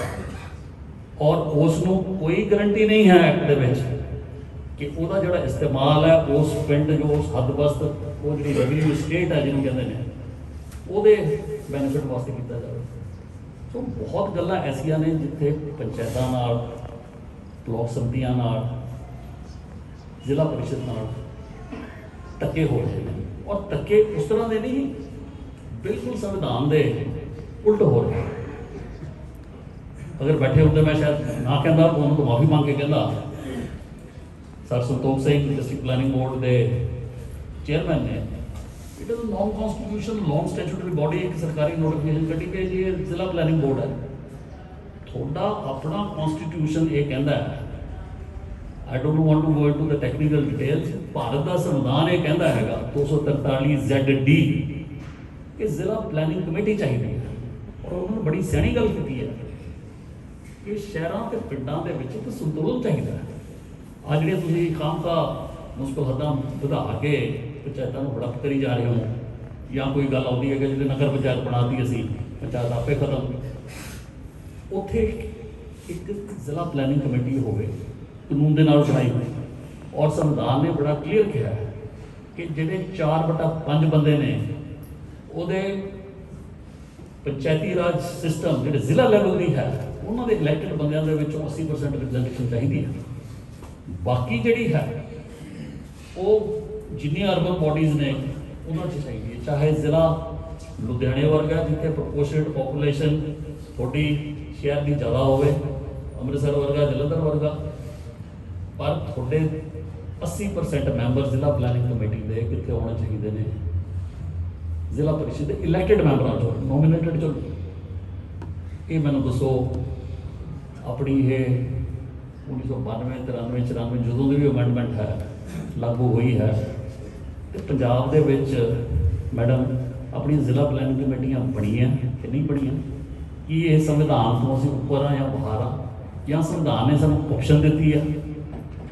ਔਰ ਉਸ ਨੂੰ ਕੋਈ ਗਰੰਟੀ ਨਹੀਂ ਹੈ ਐਕਟ ਦੇ ਵਿੱਚ ਕਿ ਉਹਦਾ ਜਿਹੜਾ ਇਸਤੇਮਾਲ ਹੈ ਉਸ ਪਿੰਡ ਜੋ ਉਸ ਹੱਦ ਬਸਤ ਉਹ ਜਿਹੜੀ ਰੈਵਨਿਊ ਸਟੇਟ ਹੈ ਜਿਹਨੂੰ ਕਹਿੰਦੇ ਨੇ ਉਹਦੇ ਬੈਨੀਫਿਟ ਵਾਸਤੇ ਕੀਤਾ ਜਾਵੇ। ਸੋ ਬਹੁਤ ਗੱਲਾਂ ਐਸੀਆਂ ਨੇ ਜਿੱਥੇ ਪੰਚਾਇਤਾਂ ਨਾਲ, ਬਲਾਕ ਸੰਮਤੀਆਂ ਨਾਲ, ਜ਼ਿਲ੍ਹਾ ਪਰਿਸ਼ਦ ਨਾਲ ਧੱਕੇ ਹੋ ਰਹੇ ਨੇ। ਔਰ ਧੱਕੇ ਉਸ ਤਰ੍ਹਾਂ ਦੇ ਨਹੀਂ, ਬਿਲਕੁਲ ਸੰਵਿਧਾਨ ਦੇ ਉਲਟ ਹੋ ਰਹੇ। ਅਗਰ ਬੈਠੇ ਹੁੰਦੇ ਮੈਂ ਸ਼ਾਇਦ ਨਾ ਕਹਿੰਦਾ, ਉਹਨਾਂ ਤੋਂ ਮਾਫੀ ਮੰਗ ਕੇ ਕਹਿੰਦਾ। Sir Santokh Singh district planning board ਦੇ ਚੇਅਰਮੈਨ ਨੇ, it is ਨॉन constitutional ਨॉन statutory body, ਇੱਕ ਸਰਕਾਰੀ ਨੋਟੀਫਿਕੇਸ਼ਨ ਕੱਢੀ ਕਿ ਜੀ ਇਹ ਜ਼ਿਲ੍ਹਾ ਪਲੈਨਿੰਗ ਬੋਰਡ ਹੈ। ਤੁਹਾਡਾ ਆਪਣਾ ਕਨਸਟੀਟਿਊਸ਼ਨ ਇਹ ਕਹਿੰਦਾ ਹੈ, I don't want to go into the technical details, Bharat ਦਾ ਸੰਵਿਧਾਨ ਇਹ ਕਹਿੰਦਾ ਹੈਗਾ 243 ZD ਕਿ ਜ਼ਿਲ੍ਹਾ ਪਲੈਨਿੰਗ ਕਮੇਟੀ ਚਾਹੀਦੀ ਹੈ। ਔਰ ਉਹਨਾਂ ਨੇ ਬੜੀ ਸਿਆਣੀ ਗੱਲ ਕੀਤੀ ਹੈ ਕਿ ਸ਼ਹਿਰਾਂ ਤੇ ਪਿੰਡਾਂ ਦੇ ਵਿੱਚ ਇੱਕ ਸੰਤੁਲਨ ਚਾਹੀਦਾ ਹੈ। ਆ ਜਿਹੜੀਆਂ ਤੁਸੀਂ ਖਾਮਖਾ ਮੁਨਸਿਪਲ ਹੱਦਾਂ ਵਧਾ ਕੇ ਪੰਚਾਇਤਾਂ ਨੂੰ ਹੜੱਪ ਕਰੀ ਜਾ ਰਹੇ ਹੋ, ਜਾਂ ਕੋਈ ਗੱਲ ਆਉਂਦੀ ਹੈ ਕਿ ਜਿਹੜੇ ਨਗਰ ਪੰਚਾਇਤ ਬਣਾਤੀ ਅਸੀਂ, ਪੰਚਾਇਤ ਆਪੇ ਖਤਮ। ਉੱਥੇ ਇੱਕ ਜ਼ਿਲ੍ਹਾ ਪਲੈਨਿੰਗ ਕਮੇਟੀ ਹੋਵੇ ਕਾਨੂੰਨ ਦੇ ਨਾਲ ਬਣਾਈ ਹੋਈ, ਔਰ ਸੰਵਿਧਾਨ ਨੇ ਬੜਾ ਕਲੀਅਰ ਕਿਹਾ ਕਿ ਜਿਹੜੇ 4/5 ਬੰਦੇ ਨੇ ਉਹਦੇ ਪੰਚਾਇਤੀ ਰਾਜ ਸਿਸਟਮ ਜਿਹੜੇ ਜ਼ਿਲ੍ਹਾ ਲੈਵਲ ਦੀ ਹੈ ਉਹਨਾਂ ਦੇ ਇਲੈਕਟਡ ਬੰਦਿਆਂ ਦੇ ਵਿੱਚੋਂ 80% ਰਿਪਰੈਜ਼ੈਂਟੇਸ਼ਨ ਚਾਹੀਦੀ ਹੈ। ਬਾਕੀ ਜਿਹੜੀ ਹੈ ਉਹ ਜਿੰਨੀਆਂ ਅਰਬਨ ਬੋਡੀਜ਼ ਨੇ ਉਹਨਾਂ 'ਚ ਚਾਹੀਦੀ ਹੈ, ਚਾਹੇ ਜ਼ਿਲ੍ਹਾ ਲੁਧਿਆਣੇ ਵਰਗਾ ਜਿੱਥੇ ਪ੍ਰਪੋਰਸ਼ਨੇਟ ਪੋਪੂਲੇਸ਼ਨ ਤੁਹਾਡੀ ਸ਼ਹਿਰ ਦੀ ਜ਼ਿਆਦਾ ਹੋਵੇ, ਅੰਮ੍ਰਿਤਸਰ ਵਰਗਾ, ਜਲੰਧਰ ਵਰਗਾ, ਪਰ ਤੁਹਾਡੇ 80% ਮੈਂਬਰ ਜ਼ਿਲ੍ਹਾ ਪਲੈਨਿੰਗ ਕਮੇਟੀ ਦੇ ਕਿੱਥੇ ਹੋਣੇ ਚਾਹੀਦੇ ਨੇ? ਜ਼ਿਲ੍ਹਾ ਪਰਿਸ਼ਦ ਦੇ ਇਲੈਕਟਡ ਮੈਂਬਰਾਂ ਚੋਂ, ਨੋਮੀਨੇਟਡ ਚੋਂ। ਇਹ ਮੈਨੂੰ ਦੱਸੋ, ਆਪਣੀ ਇਹ 1992, 93, 94 ਜਦੋਂ ਦੀ ਵੀ ਅਮੈਂਡਮੈਂਟ ਹੈ ਲਾਗੂ ਹੋਈ ਹੈ, ਤੇ ਪੰਜਾਬ ਦੇ ਵਿੱਚ ਮੈਡਮ ਆਪਣੀਆਂ ਜ਼ਿਲ੍ਹਾ ਪਲੈਨਿੰਗ ਕਮੇਟੀਆਂ ਬਣੀਆਂ ਕਿ ਨਹੀਂ ਬਣੀਆਂ? ਕੀ ਇਹ ਸੰਵਿਧਾਨ ਤੋਂ ਅਸੀਂ ਉੱਪਰ ਆ ਜਾਂ ਬਾਹਰ ਆ, ਜਾਂ ਸੰਵਿਧਾਨ ਨੇ ਸਾਨੂੰ ਆਪਸ਼ਨ ਦਿੱਤੀ ਹੈ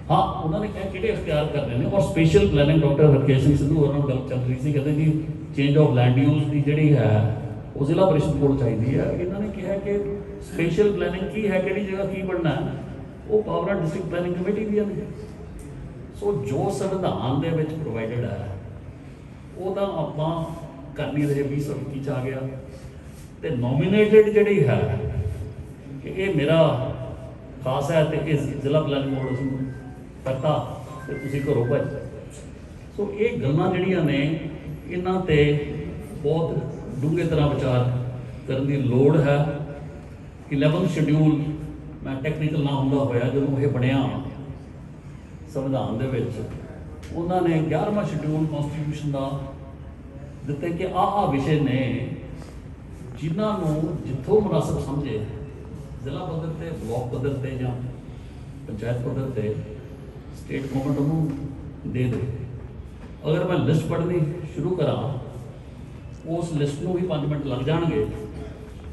हाँ उन्होंने कहा कि इख्तियार करने ने और special planning doctor Harkesh Singh Sidhu होਰਾਂ ਨਾਲ ਗੱਲ ਚੱਲ ਰਹੀ ਸੀ ਕਹਿੰਦੇ ਜੀ ਚੇਂਜ ਆਫ ਲੈਂਡ ਯੂਜ਼ ਦੀ ਜਿਹੜੀ ਹੈ ਉਹ ਜ਼ਿਲ੍ਹਾ ਪਰਿਸ਼ਦ ਕੋਲ ਚਾਹੀਦੀ ਹੈ ਇਹਨਾਂ ਨੇ ਕਿਹਾ ਕਿ ਸਪੈਸ਼ਲ ਪਲਾਨਿੰਗ ਕੀ ਹੈ ਕਿਹੜੀ ਜਗ੍ਹਾ ਕੀ ਬਣਨਾ ਹੈ ਉਹ ਪਾਵਰਾਂ ਡਿਸਟ੍ਰਿਕਟ ਪਲਾਨਿੰਗ ਕਮੇਟੀ ਦੀਆਂ ਨੇ ਸੋ ਜੋ ਸੰਵਿਧਾਨ ਦੇ ਵਿੱਚ ਪ੍ਰੋਵਾਈਡਡ ਹੈ ਉਹ ਤਾਂ ਆਪਾਂ ਕਰ ਨਹੀਂ ਰਹੇ 2021 ਚ ਆ ਗਿਆ ਤੇ ਨੋਮੀਨੇਟਡ ਜਿਹੜੀ ਹੈ ਕਿ ਇਹ ਮੇਰਾ ਖਾਸ ਹੈ ਤੇ ਇਹ ਜ਼ਿਲ੍ਹਾ ਪਲਾਨਿੰਗ ਬੋਰਡ ਨੂੰ ਕਰਤਾ ਤੇ ਤੁਸੀਂ ਘਰੋਂ ਭੱਜ ਸੋ ਇਹ ਗੱਲਾਂ ਜਿਹੜੀਆਂ ਨੇ ਇਹਨਾਂ ਤੇ ਬਹੁਤ ਡੂੰਘੇ ਤਰ੍ਹਾਂ ਵਿਚਾਰ ਕਰਨ ਦੀ ਲੋੜ ਹੈ 11th ਸ਼ਡਿਊਲ ਮੈਂ ਟੈਕਨੀਕਲ ਨਾ ਹੁੰਦਾ ਹੋਇਆ ਜਦੋਂ ਇਹ ਬਣਿਆ ਸੰਵਿਧਾਨ ਦੇ ਵਿੱਚ ਉਹਨਾਂ ਨੇ 11ਵਾਂ ਸ਼ਡਿਊਲ ਕਨਸਟੀਟਿਊਸ਼ਨ ਦਾ ਦਿੱਤੇ ਕਿ ਆਹ ਵਿਸ਼ੇ ਨੇ ਜਿਨ੍ਹਾਂ ਨੂੰ ਜਿੱਥੋਂ ਮੁਨਾਸਬ ਸਮਝੇ ਜ਼ਿਲ੍ਹਾ ਪੱਧਰ ਤੇ ਬਲਾਕ ਪੱਧਰ ਤੇ ਜਾਂ ਪੰਚਾਇਤ ਪੱਧਰ ਤੇ ਸਟੇਟ ਗਵਰਨਮੈਂਟ ਨੂੰ ਦੇ ਦੇ ਅਗਰ ਮੈਂ ਲਿਸਟ ਪੜ੍ਹਨੀ ਸ਼ੁਰੂ ਕਰਾਂ ਉਸ ਲਿਸਟ ਨੂੰ ਵੀ 5 ਮਿੰਟ ਲੱਗ ਜਾਣਗੇ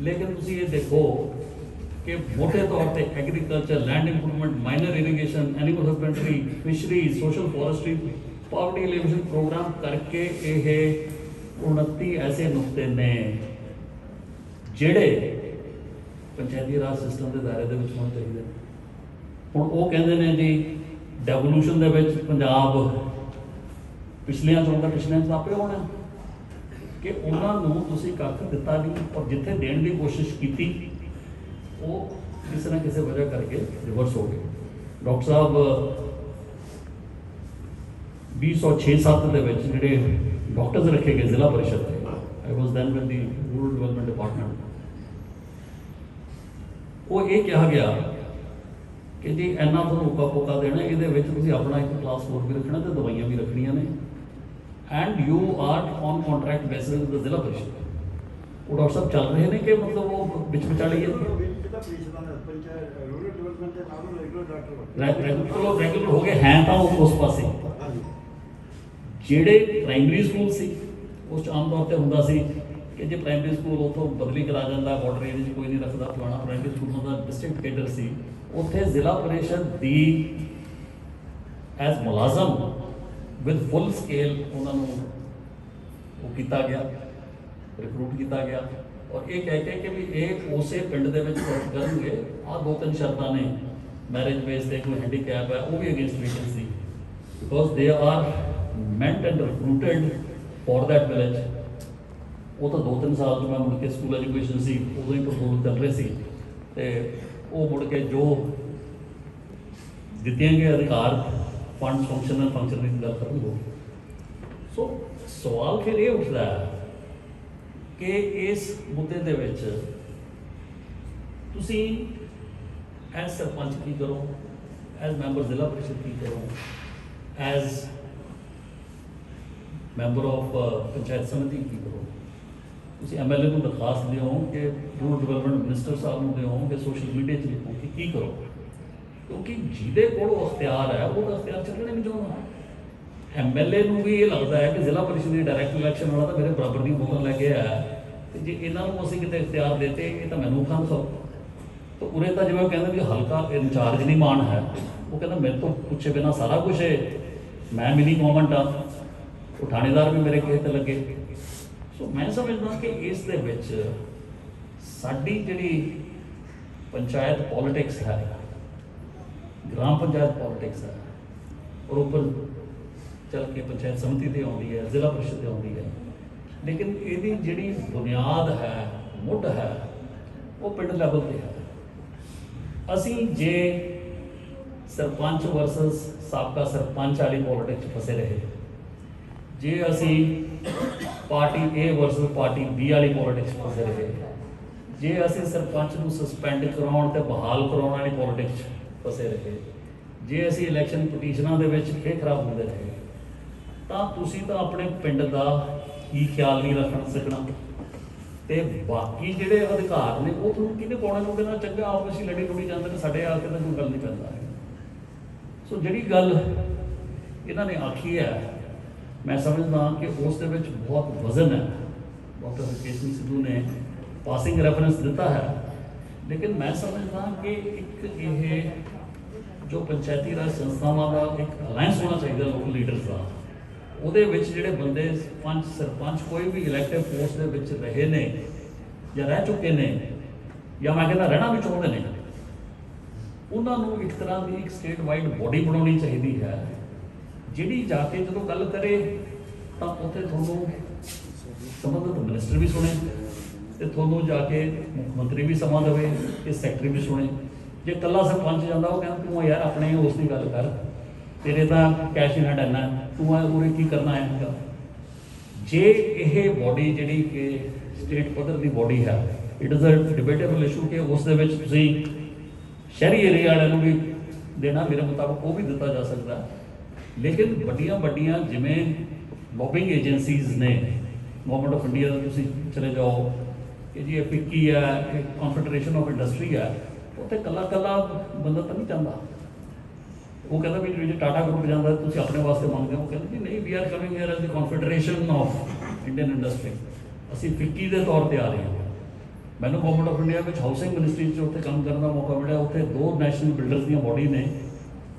ਲੇਕਿਨ ਤੁਸੀਂ ਇਹ ਦੇਖੋ ਕਿ ਮੋਟੇ ਤੌਰ ਤੇ agriculture land improvement minor irrigation animal husbandry fishery social forestry poverty alleviation programme ਕਰਕੇ ਇਹ 29 ਐਸੇ ਨੁਕਤੇ ਨੇ ਜਿਹੜੇ ਪੰਚਾਇਤੀ ਰਾਜ ਸਿਸਟਮ ਦੇ ਦਾਇਰੇ ਦੇ ਵਿੱਚ ਹੋਣੇ ਚਾਹੀਦੇ ਹੁਣ ਉਹ ਕਹਿੰਦੇ ਨੇ ਜੀ ਡੈਵੋਲੂਸ਼ਨ ਦੇ ਵਿੱਚ ਪੰਜਾਬ ਪਿਛਲੀਆਂ ਚੋਣਾਂ ਪਿਛਲੀਆਂ ਚ ਆਪੇ ਹੋਣਾ ਕਿ ਉਹਨਾਂ ਨੂੰ ਤੁਸੀਂ ਕੱਖ ਦਿੱਤਾ ਨਹੀਂ ਔਰ ਜਿੱਥੇ ਦੇਣ ਦੀ ਕੋਸ਼ਿਸ਼ ਕੀਤੀ ਉਹ ਕਿਸੇ ਨਾ ਕਿਸੇ ਵਜ੍ਹਾ ਕਰਕੇ ਰਿਵਰਸ ਹੋ ਗਏ ਡਾਕਟਰ ਸਾਹਿਬ 2006-7 ਦੇ ਵਿੱਚ ਜਿਹੜੇ ਡਾਕਟਰਸ ਰੱਖੇ ਗਏ ਜ਼ਿਲ੍ਹਾ ਪਰਿਸ਼ਦ ਦੇ I was then with the rural development department ਉਹ ਇਹ ਕਿਹਾ ਗਿਆ ਕਿ ਜੀ ਇੰਨਾ ਤੁਹਾਨੂੰ ਉੱਕਾ ਪੋਕਾ ਦੇਣਾ ਇਹਦੇ ਵਿੱਚ ਤੁਸੀਂ ਆਪਣਾ ਇੱਕ ਕਲਾਸ 4 ਵੀ ਰੱਖਣਾ ਤੇ ਦਵਾਈਆਂ ਵੀ ਰੱਖਣੀਆਂ ਨੇ and you are on contract basis with ਜ਼ਿਲ੍ਹਾ ਪਰਿਸ਼ਦ ਉਹ ਡਾਕਟਰ ਸਾਹਿਬ ਚੱਲ ਰਹੇ ਨੇ ਕਿ ਮਤਲਬ ਉਹ ਵਿੱਚ ਵਿਚਾਲੀ ਹੈ ਰੈਗੂਲਰ ਹੋ ਗਏ ਹੈ ਤਾਂ ਉਸ ਪਾਸੇ ਜਿਹੜੇ ਪ੍ਰਾਇਮਰੀ ਸਕੂਲ ਸੀ ਉਸ 'ਚ ਆਮ ਤੌਰ ਤੇ ਹੁੰਦਾ ਸੀ ਕਿ ਜੇ ਪ੍ਰਾਇਮਰੀ ਸਕੂਲ ਉੱਥੋਂ ਬਦਲੀ ਕਰਾ ਜਾਂਦਾ ਬਾਰਡਰ ਏਰੀਆ 'ਚ ਕੋਈ ਨਹੀਂ ਰੱਖਦਾ ਫਲਾਣਾ ਪ੍ਰਾਇਮਰੀ ਸਕੂਲ ਦਾ ਡਿਸਟ੍ਰਿਕਟ ਕੇਡਰ ਸੀ ਉੱਥੇ ਜ਼ਿਲ੍ਹਾ ਪਰਿਸ਼ਦ ਦੀ ਐਜ਼ ਮੁਲਾਜ਼ਮ ਵਿਦ ਫੁੱਲ ਸਕੇਲ ਉਹਨਾਂ ਨੂੰ ਉਹ ਕੀਤਾ ਗਿਆ ਰਿਕਰੂਟ ਕੀਤਾ ਗਿਆ ਔਰ ਇਹ ਕਹਿ ਕੇ ਕਿ ਵੀ ਇਹ ਉਸੇ ਪਿੰਡ ਦੇ ਵਿੱਚ ਵਰਕ ਕਰਨਗੇ ਆਹ 2-3 ਸ਼ਰਤਾਂ ਨੇ ਮੈਰਿਜ ਬੇਸ ਤੇ ਕੋਈ ਹੈਂਡੀਕੈਪ ਹੈ ਉਹ ਵੀ against vacancy because they are meant and recruited for that village ਉਹ ਤਾਂ 2-3 ਸਾਲ ਤੋਂ ਮੈਂ ਮੁੜ ਕੇ ਸਕੂਲ ਐਜੂਕੇਸ਼ਨ ਸੀ ਉਦੋਂ ਹੀ ਪ੍ਰਪੋਜ਼ਲ ਚੱਲ ਰਹੇ ਸੀ ਤੇ ਉਹ ਮੁੜ ਕੇ ਜੋ ਦਿੱਤੀਆਂ ਗਏ ਅਧਿਕਾਰ ਫੰਡ ਫੰਕਸ਼ਨ ਦੀ ਗੱਲ ਖਤਮ ਹੋ ਗਈ ਸੋ ਸਵਾਲ ਫਿਰ ਇਹ ਉੱਠਦਾ ਹੈ ਕਿ ਇਸ ਮੁੱਦੇ ਦੇ ਵਿੱਚ ਤੁਸੀਂ ਐਜ਼ ਸਰਪੰਚ ਕੀ ਕਰੋ ਐਜ਼ ਮੈਂਬਰ ਜ਼ਿਲ੍ਹਾ ਪਰਿਸ਼ਦ ਕੀ ਕਰੋ ਐਜ਼ ਮੈਂਬਰ ਆਫ ਪੰਚਾਇਤ ਸਮਿਤੀ ਕੀ ਕਰੋ ਤੁਸੀਂ ਐਮਐਲਏ ਨੂੰ ਦਰਖਾਸਤ ਦਿਓ ਕਿ ਰੂਰਲ ਡਿਵੈਲਪਮੈਂਟ ਮਿਨਿਸਟਰ ਸਾਹਿਬ ਨੂੰ ਦਿਓ ਕਿ ਸੋਸ਼ਲ ਮੀਡੀਆ 'ਚ ਲਿਖੋ ਕਿ ਕੀ ਕਰੋ ਕਿਉਂਕਿ ਜਿਹਦੇ ਕੋਲ ਉਹ ਅਖਤਿਆਰ ਹੈ ਉਹ ਤਾਂ ਅਖਤਿਆਰ ਚੱਲਣੇ ਨਹੀਂ ਚਾਹੁੰਦਾ ਐਮਐਲਏ ਨੂੰ ਵੀ ਇਹ ਲੱਗਦਾ ਹੈ ਕਿ ਜ਼ਿਲ੍ਹਾ ਪਰਿਸ਼ਦ ਦੀ ਡਾਇਰੈਕਟ ਇਲੈਕਸ਼ਨ ਵਾਲਾ ਤਾਂ ਮੇਰੇ ਬਰਾਬਰ ਦੀ ਵੋਟਾਂ ਲੈ ਕੇ ਆਇਆ ਤੇ ਜੇ ਇਹਨਾਂ ਨੂੰ ਅਸੀਂ ਕਿਤੇ ਅਖਤਿਆਰ ਦੇਤੇ ਇਹ ਤਾਂ ਮੈਨੂੰ ਖਾਂ ਖਾਓ ਤਾਂ ਉਰੇ ਤਾਂ ਜਿਵੇਂ ਕਹਿੰਦੇ ਵੀ ਹਲਕਾ ਇੰਚਾਰਜ ਨਹੀਂ ਮਾਣ ਹੈ ਉਹ ਕਹਿੰਦਾ ਮੇਰੇ ਤੋਂ ਪੁੱਛੇ ਬਿਨਾਂ ਸਾਰਾ ਕੁਝ ਹੈ ਮੈਂ ਮਿਲੀ ਗਵਰਨਮੈਂਟ ਆ ਉਹ ਥਾਣੇਦਾਰ ਵੀ ਮੇਰੇ ਕਿਸੇ ਤੇ ਲੱਗੇ ਸੋ ਮੈਂ ਸਮਝਦਾ ਕਿ ਇਸ ਦੇ ਵਿੱਚ ਸਾਡੀ ਜਿਹੜੀ ਪੰਚਾਇਤ ਪੋਲਿਟਿਕਸ ਹੈ ਗ੍ਰਾਮ ਪੰਚਾਇਤ ਪੋਲਿਟਿਕਸ ਹੈ ਔਰ ਉੱਪਰ ਚੱਲ ਕੇ ਪੰਚਾਇਤ ਸਮਿਤੀ ਤੇ ਆਉਂਦੀ ਹੈ ਜ਼ਿਲ੍ਹਾ ਪਰਿਸ਼ਦ ਤੇ ਆਉਂਦੀ ਹੈ ਲੇਕਿਨ ਇਹਦੀ ਜਿਹੜੀ ਬੁਨਿਆਦ ਹੈ ਮੁੱਢ ਹੈ ਉਹ ਪਿੰਡ ਲੈਵਲ ਤੇ ਹੈ ਅਸੀਂ ਜੇ ਸਰਪੰਚ ਵਰਸਸ ਸਾਬਕਾ ਸਰਪੰਚ ਵਾਲੀ ਪੋਲਿਟਿਕਸ 'ਚ ਫਸੇ ਰਹੇ ਜੇ ਅਸੀਂ party A versus party B ਵਾਲੀ ਪੋਲਿਟਿਕਸ 'ਚ ਫਸੇ ਰਹੇ ਜੇ ਅਸੀਂ ਸਰਪੰਚ ਨੂੰ ਸਸਪੈਂਡ ਕਰਾਉਣ ਤੇ ਬਹਾਲ ਕਰਾਉਣ ਵਾਲੀ ਪੋਲਿਟਿਕਸ 'ਚ ਫਸੇ ਰਹੇ ਜੇ ਅਸੀਂ ਇਲੈਕਸ਼ਨ ਪਟੀਸ਼ਨਾਂ ਦੇ ਵਿੱਚ ਖੇ ਖਰਾਬ ਹੁੰਦੇ ਰਹੇ ਤਾਂ ਤੁਸੀਂ ਤਾਂ ਆਪਣੇ ਪਿੰਡ ਦਾ ਹੀ ਖਿਆਲ ਨਹੀਂ ਰੱਖ ਸਕਣਾ ਤੇ ਬਾਕੀ ਜਿਹੜੇ ਅਧਿਕਾਰ ਨੇ ਉਹ ਤੁਹਾਨੂੰ ਕਿਹਨੇ ਪਾਉਣੇ ਨੇ ਉਹਦੇ ਨਾਲ ਚੰਗਾ ਆਪ ਅਸੀਂ ਲੜੀ ਲੁੜੀ ਜਾਂਦੇ ਨੇ ਸਾਡੇ ਆ ਕੇ ਤਾਂ ਕੋਈ ਗੱਲ ਨਹੀਂ ਪੈਂਦਾ ਸੋ ਜਿਹੜੀ ਗੱਲ ਇਹਨਾਂ ਨੇ ਆਖੀ ਹੈ ਮੈਂ ਸਮਝਦਾ ਕਿ ਉਸ ਦੇ ਵਿੱਚ ਬਹੁਤ ਵਜ਼ਨ ਹੈ ਡਾਕਟਰ ਹਰਕੇਸ਼ ਸਿੰਘ ਸਿੱਧੂ ਨੇ ਪਾਸਿੰਗ ਰੈਫਰੈਂਸ ਦਿੱਤਾ ਹੈ ਲੇਕਿਨ ਮੈਂ ਸਮਝਦਾ ਕਿ ਇੱਕ ਇਹ ਜੋ ਪੰਚਾਇਤੀ ਰਾਜ ਸੰਸਥਾਵਾਂ ਦਾ ਇੱਕ ਅਲਾਈਅੰਸ ਹੋਣਾ ਚਾਹੀਦਾ ਲੋਕਲ ਲੀਡਰਸ ਦਾ, ਉਹਦੇ ਵਿੱਚ ਜਿਹੜੇ ਬੰਦੇ ਪੰਚ ਸਰਪੰਚ ਕੋਈ ਵੀ ਇਲੈਕਟਿਵ ਪੋਸਟ ਦੇ ਵਿੱਚ ਰਹੇ ਨੇ ਜਾਂ ਰਹਿ ਚੁੱਕੇ ਨੇ ਜਾਂ ਮੈਂ ਕਹਿੰਦਾ ਰਹਿਣਾ ਵੀ ਚਾਹੁੰਦੇ ਨੇ, ਉਹਨਾਂ ਨੂੰ ਇੱਕ ਤਰ੍ਹਾਂ ਦੀ ਇੱਕ ਸਟੇਟ ਵਾਈਡ ਬੋਡੀ ਬਣਾਉਣੀ ਚਾਹੀਦੀ ਹੈ, ਜਿਹੜੀ ਜਾ ਕੇ ਜਦੋਂ ਗੱਲ ਕਰੇ ਤਾਂ ਉੱਥੇ ਤੁਹਾਨੂੰ ਸੰਬੰਧਿਤ ਮਿਨਿਸਟਰ ਵੀ ਸੁਣੇ ਤੇ ਤੁਹਾਨੂੰ ਜਾ ਕੇ ਮੁੱਖ ਮੰਤਰੀ ਵੀ ਸਮਾਂ ਦੇਵੇ ਤੇ ਸੈਕਟਰੀ ਵੀ ਸੁਣੇ। ਜੇ ਇਕੱਲਾ ਸਰਪੰਚ ਜਾਂਦਾ ਉਹ ਕਹਿੰਦਾ ਤੂੰ ਯਾਰ ਆਪਣੇ ਉਸ ਦੀ ਗੱਲ ਕਰ, ਤੇਰੇ ਤਾਂ ਕੈਸ਼ ਇਨ ਹੈਂਡ ਇੰਨਾ, ਤੂੰ ਉਰੇ ਕੀ ਕਰਨਾ ਹੈ। ਜੇ ਇਹ ਬੋਡੀ ਜਿਹੜੀ ਕਿ ਸਟੇਟ ਪੱਧਰ ਦੀ ਬੋਡੀ ਹੈ, it is a debatable issue ਕਿ ਉਸ ਦੇ ਵਿੱਚ ਤੁਸੀਂ ਸ਼ਹਿਰੀ ਏਰੀਆ ਵਾਲਿਆਂ ਨੂੰ ਵੀ ਦੇਣਾ, ਮੇਰੇ ਮੁਤਾਬਕ ਉਹ ਵੀ ਦਿੱਤਾ ਜਾ ਸਕਦਾ, ਲੇਕਿਨ ਵੱਡੀਆਂ ਜਿਵੇਂ ਲੌਬਿੰਗ ਏਜੰਸੀਜ਼ ਨੇ, ਗਵਰਨਮੈਂਟ ਆਫ ਇੰਡੀਆ ਦਾ ਤੁਸੀਂ ਚਲੇ ਜਾਓ ਕਿ ਜੀ ਇਹ ਫਿੱਕੀ ਹੈ, ਇਹ ਕਨਫੈਡਰੇਸ਼ਨ ਆਫ ਇੰਡਸਟਰੀ ਹੈ, ਉੱਥੇ ਕੱਲਾ ਬੰਦਾ ਤਾਂ ਨਹੀਂ ਚਾਹੁੰਦਾ। ਉਹ ਕਹਿੰਦਾ ਵੀ ਜੇ ਟਾਟਾ ਗਰੁੱਪ ਜਾਂਦਾ ਤੁਸੀਂ ਆਪਣੇ ਵਾਸਤੇ ਮੰਗਦੇ ਹੋ, ਉਹ ਕਹਿੰਦੇ ਜੀ ਨਹੀਂ, we are coming here as the Confederation of Indian Industry, ਅਸੀਂ ਫਿੱਕੀ ਦੇ ਤੌਰ ਤੇ ਆ ਰਹੇ ਹਾਂ। ਮੈਨੂੰ ਗਵਰਨਮੈਂਟ ਆਫ ਇੰਡੀਆ ਵਿੱਚ ਹਾਊਸਿੰਗ ਮਿਨਿਸਟਰੀ 'ਚ ਉੱਥੇ ਕੰਮ ਕਰਨ ਦਾ ਮੌਕਾ ਮਿਲਿਆ, ਉੱਥੇ 2 ਨੈਸ਼ਨਲ ਬਿਲਡਰਸ ਦੀਆਂ ਬੋਡੀ ਨੇ,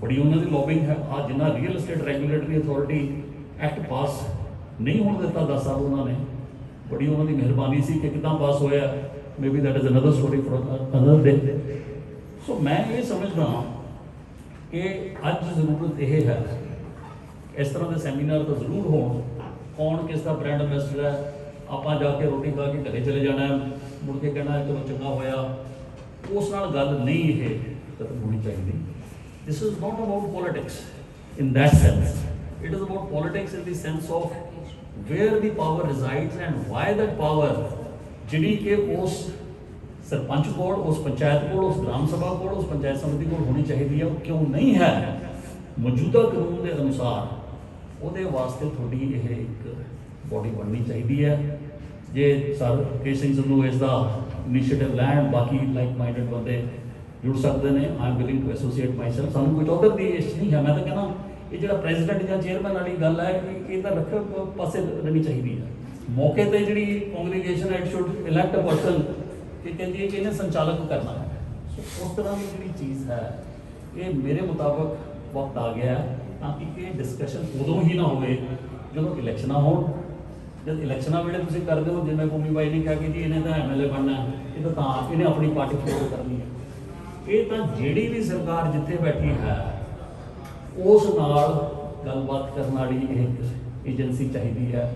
ਬੜੀ ਉਹਨਾਂ ਦੀ ਲੌਬਿੰਗ ਹੈ। ਆ ਜਿੰਨਾ real estate regulatory authority act pass ਨਹੀਂ ਹੋਣ ਦਿੱਤਾ 10 ਸਾਲ ਉਹਨਾਂ ਨੇ, ਬੜੀ ਉਹਨਾਂ ਦੀ ਮਿਹਰਬਾਨੀ ਸੀ ਕਿ ਕਿੱਦਾਂ ਪਾਸ ਹੋਇਆ, maybe that is another story for another day. So ਮੈਂ ਇਹ ਸਮਝਦਾ ਹਾਂ ਕਿ ਅੱਜ ਜ਼ਰੂਰਤ ਇਹ ਹੈ ਇਸ ਤਰ੍ਹਾਂ ਦੇ ਸੈਮੀਨਾਰ ਤਾਂ ਜ਼ਰੂਰ ਹੋਣ। ਕੌਣ ਕਿਸ ਦਾ ਬ੍ਰਾਂਡ ਐਂਬੈਸਡਰ ਹੈ, ਆਪਾਂ ਜਾ ਕੇ ਰੋਟੀ ਖਾ ਕੇ ਘਰੇ ਚਲੇ ਜਾਣਾ, ਮੁੜ ਕੇ ਕਹਿਣਾ ਚਲੋ ਚੰਗਾ ਹੋਇਆ, ਉਸ ਨਾਲ ਗੱਲ ਨਹੀਂ ਇਹ ਖਤਮ ਹੋਣੀ ਚਾਹੀਦੀ। This is not about politics in that sense. It is about politics in the sense of where the power resides and why that power ਜਿਹੜੀ ਕਿ ਉਸ ਸਰਪੰਚ ਕੋਲ, ਉਸ ਪੰਚਾਇਤ ਕੋਲ, ਉਸ ਗ੍ਰਾਮ ਸਭਾ ਕੋਲ, ਉਸ ਪੰਚਾਇਤ ਸਮਿਤੀ ਕੋਲ ਹੋਣੀ ਚਾਹੀਦੀ ਹੈ, ਉਹ ਕਿਉਂ ਨਹੀਂ ਹੈ। ਮੌਜੂਦਾ ਕਾਨੂੰਨ ਦੇ ਅਨੁਸਾਰ ਉਹਦੇ ਵਾਸਤੇ ਤੁਹਾਡੀ ਇਹ ਇੱਕ ਬੋਡੀ ਬਣਨੀ ਚਾਹੀਦੀ ਹੈ। ਜੇ ਸਰ ਕੇਸ਼ ਸਿੰਘ ਸੰਧੂ ਇਸ ਦਾ ਇਨੀਸ਼ੀਏਟਿਵ ਲੈਣ, ਬਾਕੀ ਲਾਈਕ ਮਾਈਂਡਡ ਬੰਦੇ ਜੁੜ ਸਕਦੇ ਨੇ, I am willing to associate myself. ਸਾਨੂੰ ਕੋਈ ਚੌਧਰ ਦੀ ਇਸ ਨਹੀਂ ਹੈ। ਮੈਂ ਤਾਂ ਕਹਿੰਦਾ ਇਹ ਜਿਹੜਾ ਪ੍ਰੈਜ਼ੀਡੈਂਟ ਜਾਂ ਚੇਅਰਮੈਨ ਵਾਲੀ ਗੱਲ ਹੈ ਕਿ ਇਹ ਤਾਂ ਰੱਖੋ ਪਾਸੇ ਰਹਿਣੀ ਚਾਹੀਦੀ ਹੈ। ਮੌਕੇ ਤੇ ਜਿਹੜੀ congregation at should elect a person ਕਿ ਕਹਿੰਦੀ ਹੈ ਕਿ ਇਹਨੇ ਸੰਚਾਲਕ ਕਰਨਾ ਹੈ। ਸੋ ਉਸ ਤਰ੍ਹਾਂ ਦੀ ਜਿਹੜੀ ਚੀਜ਼ ਹੈ, ਇਹ ਮੇਰੇ ਮੁਤਾਬਕ ਵਕਤ ਆ ਗਿਆ ਤਾਂ ਕਿ ਇਹ ਡਿਸਕਸ਼ਨ ਉਦੋਂ ਹੀ ਨਾ ਹੋਵੇ ਜਦੋਂ ਇਲੈਕਸ਼ਨਾਂ ਹੋਣ। ਜਦ ਇਲੈਕਸ਼ਨਾਂ ਵੇਲੇ ਤੁਸੀਂ ਕਰਦੇ ਹੋ, ਜਿਵੇਂ ਭੂਮੀ ਬਾਈ ਨੇ ਕਿਹਾ ਕਿ ਜੀ ਇਹਨੇ ਤਾਂ ਐਮਐਲਏ ਬਣਨਾ, ਇਹ ਤਾਂ ਇਹਨੇ ਆਪਣੀ ਪਾਰਟੀ ਫੋਲੋ ਕਰਨੀ ਹੈ। ਇਹ ਤਾਂ ਜਿਹੜੀ ਵੀ ਸਰਕਾਰ ਜਿੱਥੇ ਬੈਠੀ ਹੈ ਉਸ ਨਾਲ ਗੱਲਬਾਤ ਕਰਨ ਵਾਲੀ ਇੱਕ ਏਜੰਸੀ ਚਾਹੀਦੀ ਹੈ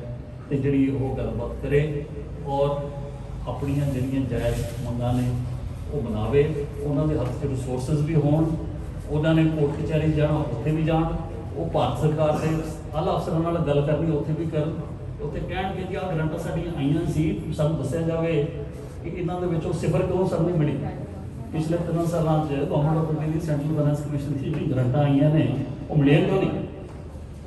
ਤੇ ਜਿਹੜੀ ਉਹ ਗੱਲਬਾਤ ਕਰੇ ਔਰ ਆਪਣੀਆਂ ਜਿਹੜੀਆਂ ਜਾਇਜ਼ ਮੰਗਾਂ ਨੇ ਉਹ ਬਣਾਵੇ। ਉਹਨਾਂ ਦੇ ਹੱਥ 'ਚ ਰਿਸੋਰਸਿਸ ਵੀ ਹੋਣ, ਉਹਨਾਂ ਨੇ ਕੋਰਟ ਕਚਹਿਰੀ ਜਾਣਾ ਉੱਥੇ ਵੀ ਜਾਣ, ਉਹ ਭਾਰਤ ਸਰਕਾਰ ਦੇ ਆਲਾ ਅਫਸਰਾਂ ਨਾਲ ਗੱਲ ਕਰਨੀ ਉੱਥੇ ਵੀ ਕਰਨ, ਉੱਥੇ ਕਹਿਣਗੇ ਕਿ ਆਹ ਗਰੰਟਾਂ ਸਾਡੀਆਂ ਆਈਆਂ ਸੀ, ਸਾਨੂੰ ਦੱਸਿਆ ਜਾਵੇ ਕਿ ਇਹਨਾਂ ਦੇ ਵਿੱਚੋਂ ਸਿਫਰ ਕਿਉਂ ਸਾਨੂੰ ਨਹੀਂ ਮਿਲੀ। ਪਿਛਲੇ 3 ਸਾਲਾਂ 'ਚ government of India the central finance commission ਦੀ ਜਿਹੜੀ ਗਰੰਟਾਂ ਆਈਆਂ ਨੇ ਉਹ ਮਿਲੀਆਂ ਕਿਉਂ ਨਹੀਂ।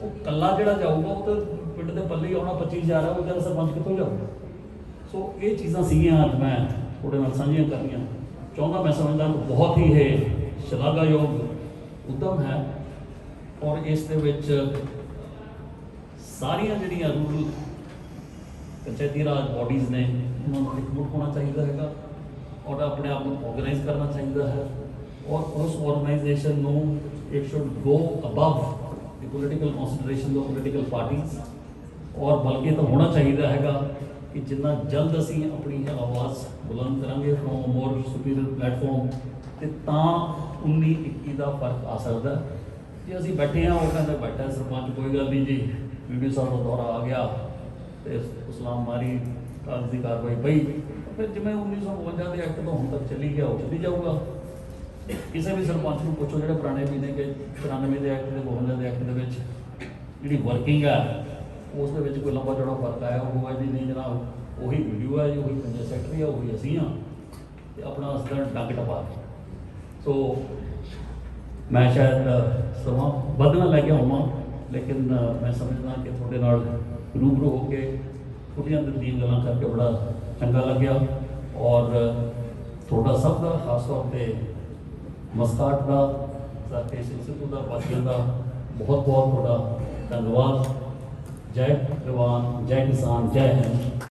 ਉਹ ਕੱਲਾ ਜਿਹੜਾ ਜਾਊਗਾ ਉਹ ਤਾਂ ਪਿੰਡ ਦੇ ਪੱਲੇ ਹੀ ਆਉਣਾ 25,000 ਹੈ, ਉਹ ਜਿਹੜਾ ਸਰਪੰਚ ਕਿੱਥੋਂ ਜਾਊਗਾ। ਸੋ ਇਹ ਚੀਜ਼ਾਂ ਸੀਗੀਆਂ ਅੱਜ ਮੈਂ ਤੁਹਾਡੇ ਨਾਲ ਸਾਂਝੀਆਂ ਕਰਨੀਆਂ ਚਾਹੁੰਦਾ। ਮੈਂ ਸਮਝਦਾ ਬਹੁਤ ਹੀ ਇਹ ਸ਼ਲਾਘਾਯੋਗ ਉੱਦਮ ਹੈ ਔਰ ਇਸ ਦੇ ਵਿੱਚ ਸਾਰੀਆਂ ਜਿਹੜੀਆਂ ਰੂਰਲ ਪੰਚਾਇਤੀ ਰਾਜ ਬੋਡੀਜ਼ ਨੇ ਉਹਨਾਂ ਨੂੰ ਇਕਮੁੱਠ ਹੋਣਾ ਚਾਹੀਦਾ ਹੈਗਾ ਔਰ ਆਪਣੇ ਆਪ ਨੂੰ ਆਰਗੇਨਾਈਜ਼ ਕਰਨਾ ਚਾਹੀਦਾ ਹੈ ਔਰ ਉਸ ਆਰਗੇਨਾਈਜੇਸ਼ਨ ਨੂੰ it should go above the political ਕਨਸੀਡਰੇਸ਼ਨ of political parties ਔਰ ਬਲਕਿ ਤਾਂ ਹੋਣਾ ਚਾਹੀਦਾ ਹੈਗਾ ਕਿ ਜਿੰਨਾ ਜਲਦ ਅਸੀਂ ਆਪਣੀ ਆਵਾਜ਼ ਬੁਲੰਦ ਕਰਾਂਗੇ ਫਰੋਮ ਮੋਰ ਸੁਪੀਰੀਅਰ ਪਲੇਟਫਾਰਮ ਤੇ ਤਾਂ 19-21 ਦਾ ਫਰਕ ਆ ਸਕਦਾ। ਜੇ ਅਸੀਂ ਬੈਠੇ ਹਾਂ, ਉਹ ਕਹਿੰਦੇ ਬੈਠਾ ਸਰਪੰਚ ਕੋਈ ਗੱਲ ਨਹੀਂ ਜੀ, ਵੀਡੀਓ ਸਾਹਿਬ ਦਾ ਦੌਰਾ ਆ ਗਿਆ ਤੇ ਇਸਲਾਮ ਮਾਰੀ ਕਾਗਜ਼ੀ ਕਾਰਵਾਈ ਪਈ, ਫਿਰ ਜਿਵੇਂ 1952 ਦੇ ਐਕਟ ਤੋਂ ਹੁਣ ਤੱਕ ਚੱਲੀ ਗਿਆ ਉਹ ਚੱਲੀ ਜਾਊਗਾ। ਕਿਸੇ ਵੀ ਸਰਪੰਚ ਨੂੰ ਪੁੱਛੋ ਜਿਹੜੇ ਪੁਰਾਣੇ ਵੀ ਨੇ ਕਿ 94 ਦੇ ਐਕਟ ਦੇ 52 ਦੇ ਐਕਟ ਦੇ ਵਿੱਚ ਜਿਹੜੀ ਵਰਕਿੰਗ ਹੈ ਉਸ ਦੇ ਵਿੱਚ ਕੋਈ ਲੰਬਾ ਚੌੜਾ ਫਰਕ ਆਇਆ ਉਹ ਹੈ ਜੀ ਨਹੀਂ ਜਨਾਬ, ਉਹੀ ਵੀਡੀਓ ਹੈ ਜੀ, ਉਹੀ ਪੰਚਾਇਤ ਸੈਕਟਰੀ ਹੈ, ਉਹੀ ਅਸੀਂ ਹਾਂ ਤੇ ਆਪਣਾ ਅਸਲ ਡੰਗ ਟਪਾ। ਸੋ ਮੈਂ ਸ਼ਾਇਦ ਸਮਾਂ ਵੱਧ ਨਾ ਲੈ ਕੇ ਆਵਾਂ, ਲੇਕਿਨ ਮੈਂ ਸਮਝਦਾ ਕਿ ਤੁਹਾਡੇ ਨਾਲ ਰੂਬਰੂ ਹੋ ਕੇ ਛੋਟੀਆਂ ਦਿਨ ਗੱਲਾਂ ਕਰਕੇ ਬੜਾ ਚੰਗਾ ਲੱਗਿਆ ਔਰ ਤੁਹਾਡਾ ਸਭ ਦਾ ਖਾਸ ਤੌਰ 'ਤੇ ਮਸਕਾਟ ਦਾ ਸਾਕੇ ਸਿੱਧੂ ਦਾ ਬਾਕੀਆਂ ਦਾ ਬਹੁਤ ਬਹੁਤ ਤੁਹਾਡਾ ਧੰਨਵਾਦ। ਜੈ ਜਵਾਨ, ਜੈ ਕਿਸਾਨ, ਜੈ ਹਿੰਦ।